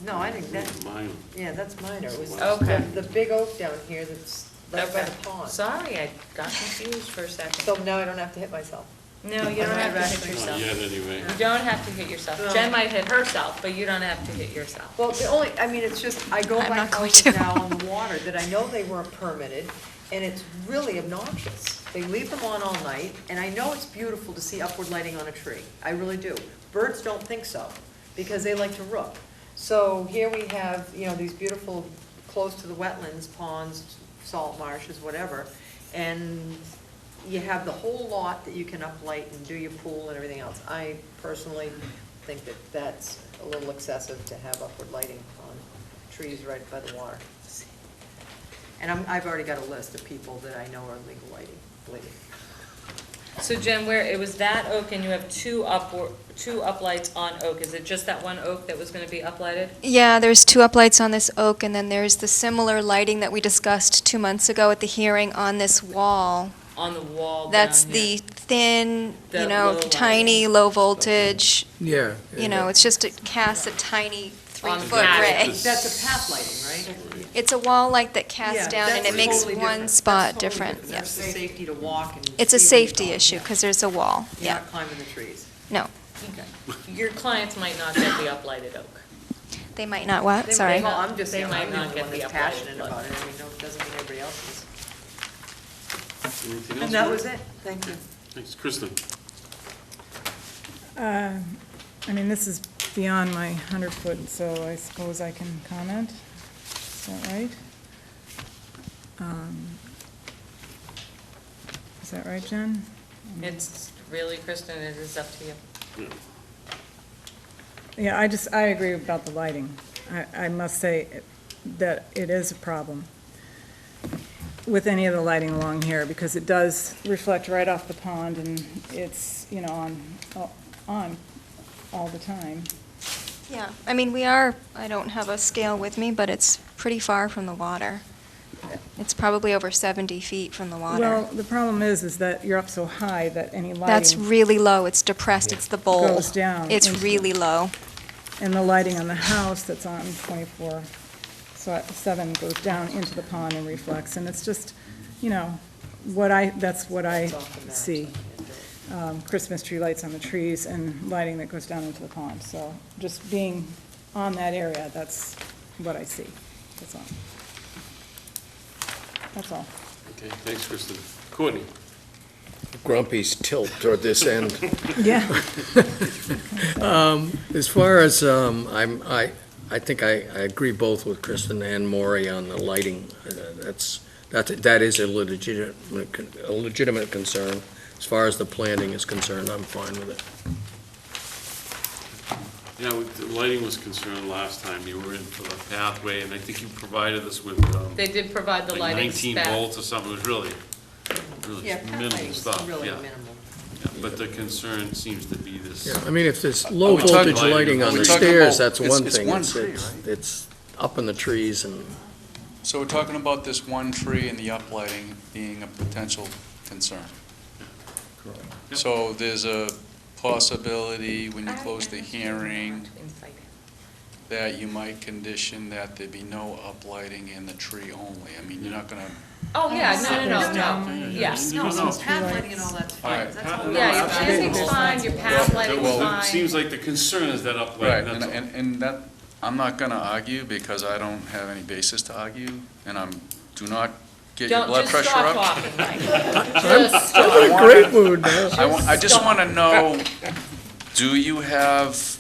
no, I think that, mine. yeah, that's minor. It was Okay. the big oak down here that's right by Okay. the pond. Sorry, I got confused for a second. So now I don't have to hit myself. No, you don't have to hit Not yourself. yet, anyway. You don't have to hit yourself. No. Jen might hit herself, but you don't have to hit yourself. Well, it's just, I go I'm by not going houses to. now on the water that I know they weren't permitted, and it's really obnoxious. They leave them on all night, and I know it's beautiful to see upward lighting on a tree. I really do. Birds don't think so, because they like to rook. So here we have, these beautiful, close to the wetlands, ponds, salt marshes, whatever, and you have the whole lot that you can uplight and do your pool and everything else. I personally think that that's a little excessive to have upward lighting on trees right by the water. And I've already got a list of people that I know are legal lighting. So Jen, it was that oak and you have two uplights on oak. Is it just that one oak that was gonna be uplighted? Yeah, there's two uplights on this oak, and then there's the similar lighting that we discussed 2 months ago at the hearing on this wall. On the wall That's down here? the thin, The low tiny, lighting. low voltage, Yeah. it's just, it casts a tiny On the 3-foot back. ray. That's a path lighting, right? It's a wall light that casts Yeah, down, and that's it makes totally one different. spot That's totally different, different. That's yes. the safety to walk and. It's a see where you're safety going. issue, Yeah. because there's a wall, You're yeah. not climbing the trees. No, Your clients might not get the uplighted oak. they might not what, They- sorry? Well, I'm just They saying, might I'm the not only get one the that's uplighted passionate look. about it. I mean, no, it doesn't mean everybody else is. Anything else? And that Mary? was it. Thank you. Thanks. Kristen? This is beyond my 100-foot, so I suppose I can comment. Is that right? Is that right, Jen? It's really, Kristen, it is up to you. Yeah, I agree about the lighting. I must say that it is a problem. with any of the lighting along here, because it does reflect right off the pond, and it's, you know, on all the time. Yeah, I mean, I don't have a scale with me, but it's pretty far from the water. It's probably over 70 feet from the water. Well, the problem is that you're up so high that any That's lighting really low, it's depressed, it's the bowl. goes down. It's into- really low. And the lighting on the house that's on 24/7 goes down into the pond and reflects, and it's just, you know, that's what I see. Christmas tree lights on the trees and lighting that goes down into the pond. So just being on that area, that's what I see. That's all. That's all. Okay, thanks, Kristen. Courtney? Grumpy's tilt toward this end. Yeah. As far as, I think I agree both with Kristen and Maury on the lighting. That is a legitimate concern. As far as the planting is concerned, I'm fine with it. Yeah, the lighting was concerned last time you were in for the pathway, and I think you provided us with, They did provide the like lighting 19 spec. volts or something. It was really Yeah, minimal pathway's stuff, really yeah. minimal. Yeah, but the concern seems to be this. Yeah, I mean, if there's low we talking- voltage lighting on are we the talking stairs, about- that's it's- one it's thing. one tree, It's up in the trees and, So we're talking about this one tree and the uplighting being a potential concern. Yep. So there's a possibility, when you close the hearing, that you might condition that there be no uplighting in the tree only. I mean, you're not gonna, Oh, yeah, no, yes. No, Christmas tree path lights. lighting and all that's All fine. right. That's all. Yeah, your absolutely. planting's fine, your path lighting's Well, it fine. seems like the concern is that uplight, right, that's all. and that, I'm not gonna argue because I don't have any basis to argue, and do not get your Don't, blood just pressure stop up. talking, Mike. Just stop. I'm in a great mood now. I just Stop. wanna know, do you have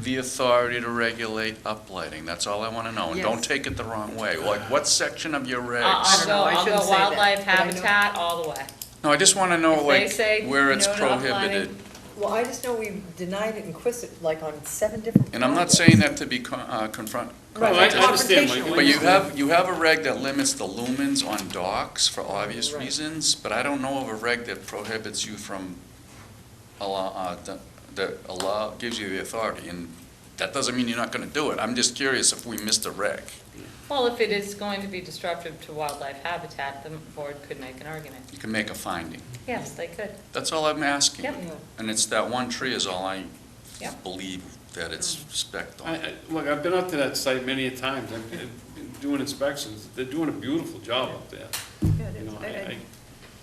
the authority to regulate uplighting? That's all I wanna know, and don't Yes. take it the wrong way. Like, what section of your regs? I'll know, I go shouldn't say that, wildlife but I know- habitat all the way. No, I just wanna know, If they like, say where it's no to prohibited. uplighting- Well, I just know we denied it in Quistit, like on 7 different And I'm not projects. saying that to be confront. Right, I it's understand, Mike. confrontational. But you have a reg that limits the lumens on docks for obvious Right. reasons, but I don't know of a reg that prohibits you from gives you the authority, and that doesn't mean you're not gonna do it. I'm just curious if we missed a reg. Well, if it is going to be disruptive to wildlife habitat, the board could make an argument. You can make a finding. Yes, they could. That's all I'm asking. Yep. And it's that one tree is all I Yep. believe that it's spec'd on. Look, I've been up to that site many a times, I've been doing inspections, they're doing a beautiful job up there. Yeah, it You is. know,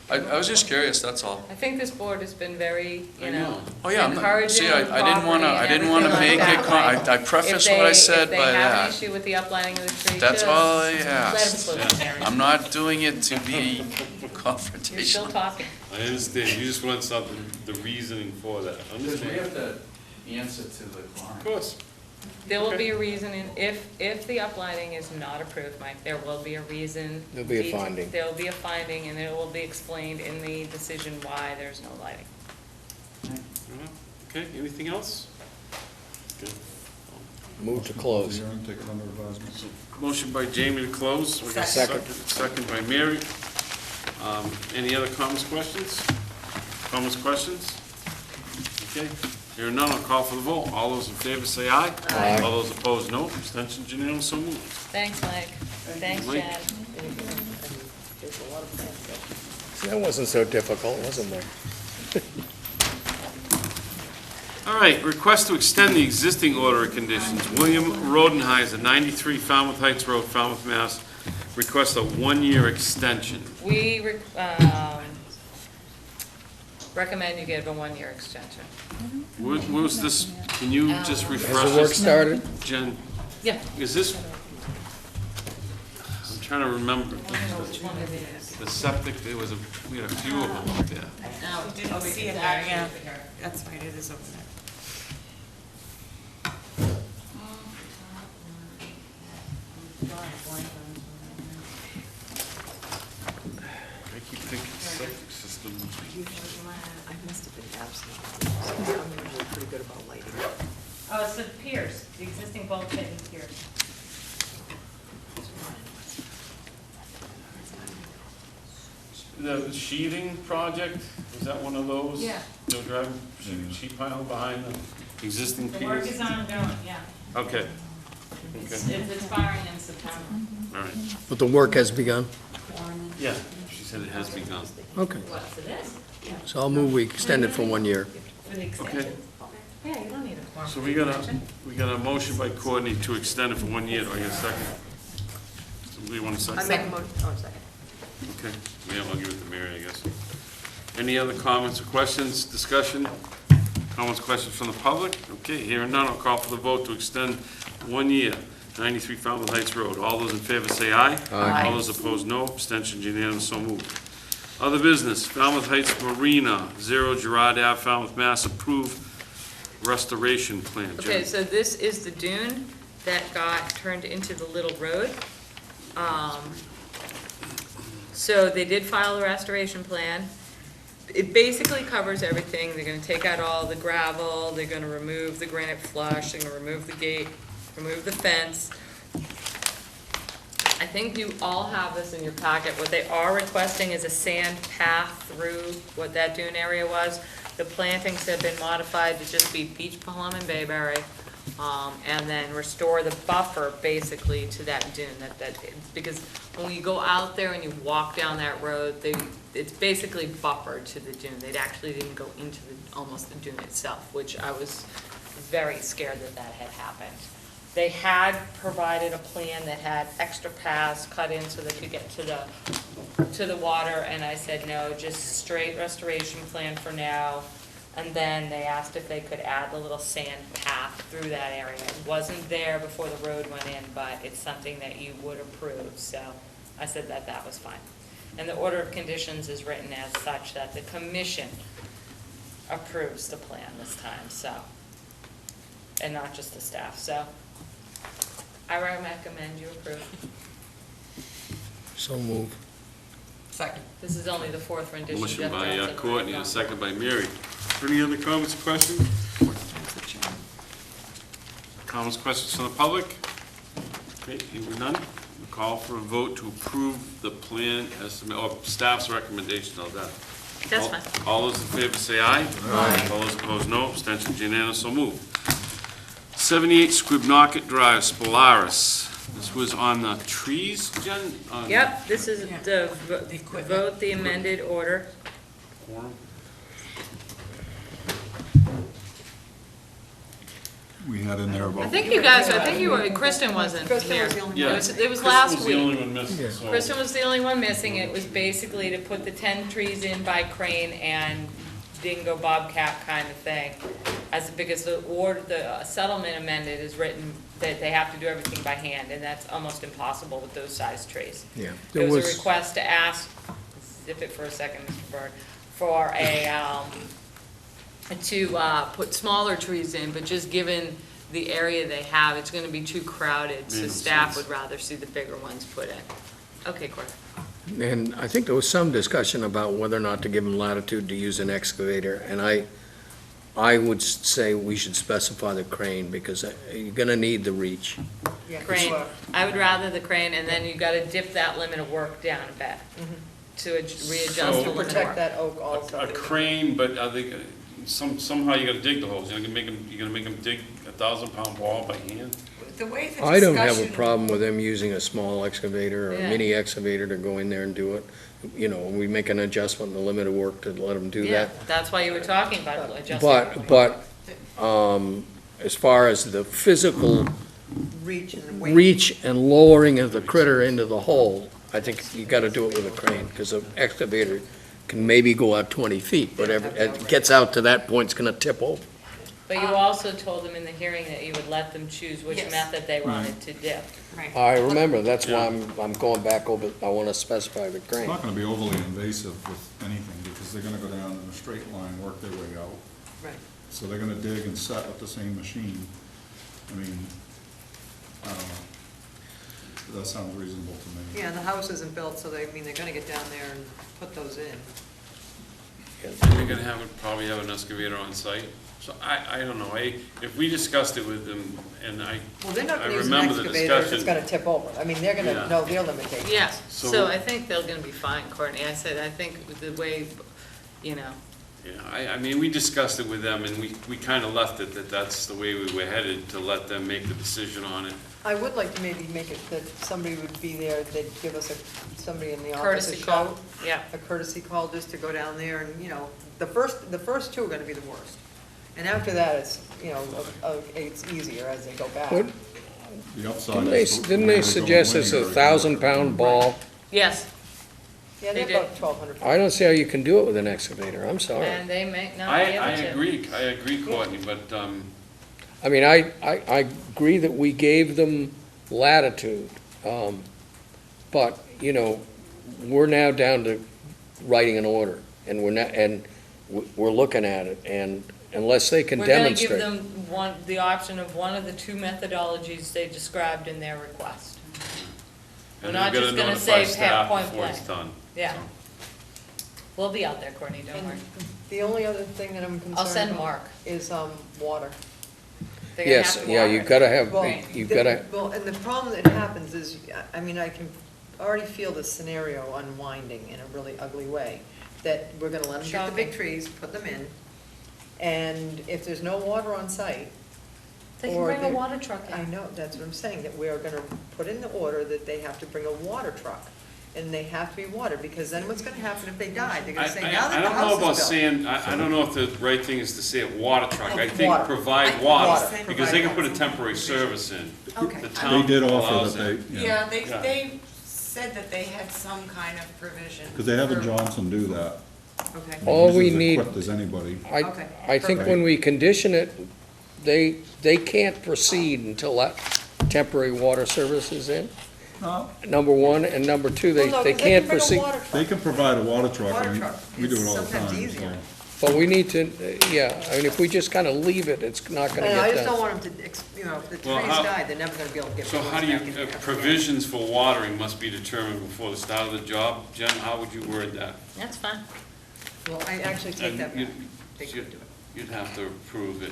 I was just curious, that's all. I think this board has been very, I you know. know, Oh, yeah, I'm not- encouraging see, of I didn't wanna, property I and didn't wanna everything make like it, that. I prefaced what I said by If they have an that. issue with the uplighting of the tree, That's just all I let them asked. close the hearing. I'm not doing it to be You're still confrontational. talking. I understand, you just want something, the reasoning for that, understand? to answer to the client. Of course. There will be a reason, if the uplighting is not approved, Mike, there will be a reason. There'll be a finding. There will be a finding, and it will be explained in the decision why there's no lighting. Okay, anything else? Good. Move to close. Take it under advisement. Motion by Jamie to close. We got a Second. Second by Mary. Any other comments, questions? Comments, questions? Okay, hearing none, I'll call for the vote. All those in favor say aye. Aye. All those opposed, no. Abstentions, unanimous, so moved. Thanks, Mike. Thanks, Mike. Jen. There's a lot of plans. That wasn't so difficult, wasn't there? All right, request to extend the existing order of conditions. William Rodenheiser, 93 Falmouth Heights Road, Falmouth, Mass. Request a one-year extension. We recommend you give a one-year extension. What was this, can you just refresh Has the work us? started? Jen, Yeah. is this, I'm trying to remember. The septic, we had a few of them up there. No, didn't see it there, yeah. That's right, it is over there. I keep thinking septic system. I must have been absent. I'm usually pretty good about lighting. Oh, it's the piers, the existing bulkhead and piers. the sheathing project, was that one of those? Yeah. The driving sheet pile behind the existing The work piers? is ongoing, yeah. Okay, It's okay, it's expiring in September. all right. But the work has begun? Yeah, she said it has begun. Okay. What, for this? So I'll move we extend it for 1 year. For the extension? Yeah, you don't need a quorum. So we got a motion by Courtney to extend it for 1 year. Do I get a second? Somebody want a second? I make a motion, oh, second. Okay, yeah, I'll give it to Mary, I guess. Any other comments or questions, discussion? Comments, questions from the public? Okay, hearing none, I'll call for the vote to extend 1 year, 93 Falmouth Heights Road. All those in favor say aye. Aye. All those opposed, no. Abstentions unanimous, so moved. Other business, Falmouth Heights Marina, 0 Gerard Ave, Falmouth, Mass. Approved restoration plan. Jen? Okay, so this is the dune that got turned into the little road. So they did file a restoration plan. It basically covers everything. They're gonna take out all the gravel, they're gonna remove the granite flush, they're gonna remove the gate, remove the fence. I think you all have this in your packet. What they are requesting is a sand path through what that dune area was. The plantings have been modified to just be beach plum and bayberry, and then restore the buffer basically to that dune. Because when you go out there and you walk down that road, it's basically buffered to the dune. They actually didn't go into almost the dune itself, which I was very scared that had happened. They had provided a plan that had extra paths cut in so they could get to the water, and I said, no, just straight restoration plan for now. And then they asked if they could add the little sand path through that area. It wasn't there before the road went in, but it's something that you would approve, so I said that was fine. And the order of conditions is written as such that the commission approves the plan this time, so, and not just the staff, so I recommend you approve. So move. Second. This is only the fourth rendition. Motion Jeff by Johnson Courtney, wrote a it second by Mary. Any other comments or questions? Comments, questions from the public? Okay, hearing none. We'll call for a vote to approve the plan estimate, or staff's recommendation of that. That's fine. All those in favor say aye. Aye. All those opposed, no. Abstentions unanimous, so moved. 78 Squibnocket Drive, Spolaris. This was on the trees, Jen? Yep, this is the vote the amended order. Quorum. We had in there about. I think you were, Kristen wasn't Kristen here. was the only Yeah. It was last Chris was the only week. one missing, so. Kristen was the only one missing. It was basically to put the 10 trees in by crane and dingo bobcat kind of thing. Because the settlement amended is written that they have to do everything by hand, and that's almost impossible with those size trees. Yeah. There was a request to ask, zip it for a second, Mr. Bird, for to put smaller trees in, but just given the area they have, it's gonna be too crowded, so Made no staff sense. would rather see the bigger ones put in. Okay, Cory. And I think there was some discussion about whether or not to give them latitude to use an excavator, and I would say we should specify the crane, because you're gonna need the reach. Crane, I would rather the crane, and then you gotta dip that limit of work down a bit to readjust the So- limit To of protect work. that oak also. A crane, but are they, somehow you gotta dig the holes. You're gonna make them dig a 1,000-pound wall by hand? The way the discussion. I don't have a problem with them using a small excavator or a Yeah. mini excavator to go in there and do it. You know, we make an adjustment in the limit of work to let them do Yeah, that. that's why you were talking about adjusting. But, as far as the physical Reach and weight. reach and lowering of the critter into the hole, I think you gotta do it with a crane, because an excavator can maybe go out 20 feet, but it gets out to that point, it's gonna tip over. But you also told them in the hearing that you would let them choose which Yes. method they wanted to dip. Right. I remember, that's why I'm going back over, I wanna specify the It's crane. not gonna be overly invasive with anything, because they're gonna go down in a straight line, work their way out. Right. So they're gonna dig and set with the same machine. I mean, I don't know. That sounds reasonable to me. Yeah, and the house isn't built, so they're gonna get down there and put those in. You're gonna probably have an excavator on site, So I don't know, if we discussed it with them, and Well, they're not I gonna use an remember the excavator if it's discussion. gonna tip over. I mean, they're gonna Yeah. know their limitations. Yeah, So- so I think they're gonna be fine, Courtney. I said, I think with the way, you know, Yeah, I mean, we discussed it with them, and we kind of left it that that's the way we were headed, to let them make the decision on it. I would like to maybe make it that somebody would be there, they'd give us somebody in the office a courtesy call. shout, Yeah. a courtesy call just to go down there and, you know, the first two are gonna be the worst. And after that, it's, you know, it's easier as they go back. What- The upside Didn't they, is. didn't they suggest it's a 1,000-pound ball? Yes, Yeah, they're They about did. 1,200. I don't see how you can do it with an excavator, I'm sorry. and they may not I be able to. I agree, Courtney, but, I mean, I agree that we gave them latitude, but, you know, we're now down to writing an order, and we're looking at it, and unless they can We're gonna demonstrate. give them the option of one of the two methodologies they described in their request. We're and not we're just gonna gonna notify say staff point before it's blank. done. Yeah. We'll be out there, Courtney, don't And worry. the only other thing that I'm concerned I'll send about Mark. is, water. They're gonna Yes, have to yeah, water you've it. gotta have, Well, you've the- gotta, Well, and the problem that happens is, I mean, I can already feel the scenario unwinding in a really ugly way. That we're gonna let them get the big Shocking. trees, put them in, and if there's no water on site, They can or bring a they're- water truck in. I know, that's what I'm saying, that we are gonna put in the order that they have to bring a water truck, and they have to be watered, because then what's gonna happen if they die? They're I gonna say, now that the don't know house about is built. saying, I don't know if the right thing is to say a water truck. I think Water. provide Water. water, because they can Provide put a temporary service in. Okay. The town They did offer allows that it. they, Yeah, Yeah. they said that they had some kind of provision. because they have a for- Johnson do that. Okay. all He's we as need, equipped as anybody. Okay, I think perfect. when we condition it, they can't proceed until that temporary water service is in, No, number one, and number two, Well, no, they 'cause can't bring a proceed. water they truck. can provide a water truck, Water and truck we do is it all the sometimes time, easier. so. But we need to, yeah, I mean, if we just kind of leave it, it's not gonna I get just don't done. want them to, you know, if the Well, trees how- die, they're never gonna be able to get. So the how do roots you, back in there. provisions for watering must be determined before the start of the job? Jen, how would you word that? That's fine. Well, I actually take that back. You'd- They could do it, You'd have to approve it.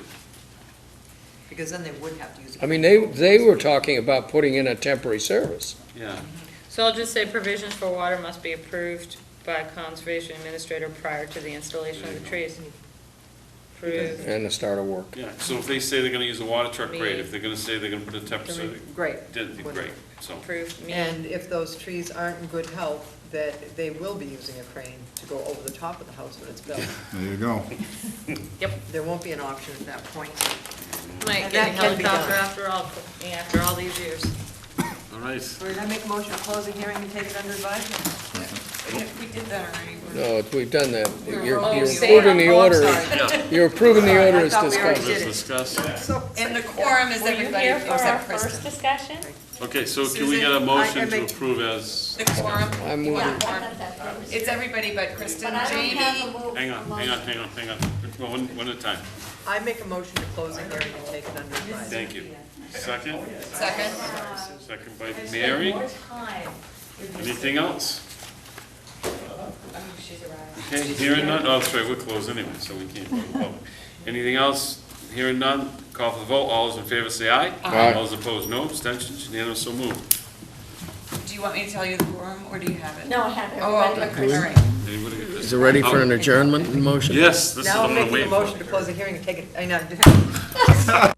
because then they would have to use it. I mean, they were talking about putting in a temporary service. Yeah. So I'll just say provisions for water must be approved by conservation administrator prior to the installation of the trees. Approved. And the start of work. Yeah, so if they say they're gonna use a water truck, great. Me. If they're gonna say they're gonna put a temporary, Great. then great, so. Approved, me. And if those trees aren't in good health, that they will be using a crane to go over the top of the house when it's built. There you go. There won't be an option at that point. Might And get a that can be helicopter done. after all these years. All right. So did I make a motion to close the hearing and take it under advisement? We did that already. No, we've done that. You're Oh, you're say approving it. the Oh, I'm order, sorry. you're approving the Sorry, order I as thought we already discussed. did Let's discuss. So- And the quorum is Were you everybody here for our except first Kristen. discussion? Okay, so can we get a Susan, motion I to make- approve as, The quorum, I'm you want moving. a quorum? It's everybody but Kristen, Jamie. hang on. Well, one at a time. I make a motion to close the hearing and take it under advisement. Thank you. Second? Second. Second by Mary. More time. Anything else? Oh, she's arrived. Okay, hearing none, oh, that's right, we're closed anyway, so we can't go to public. Anything else? Hearing none, call for the vote, all those in favor say aye. Aye. All those opposed, no, abstentions, unanimous, so moved. Do you want me to tell you the quorum, or do you have it? No, I have it. Oh, okay, all right. Anybody get this? Is it ready for an adjournment motion? Yes, this is Now what I'm I'm making a waiting motion for. to close the hearing and take it, I know.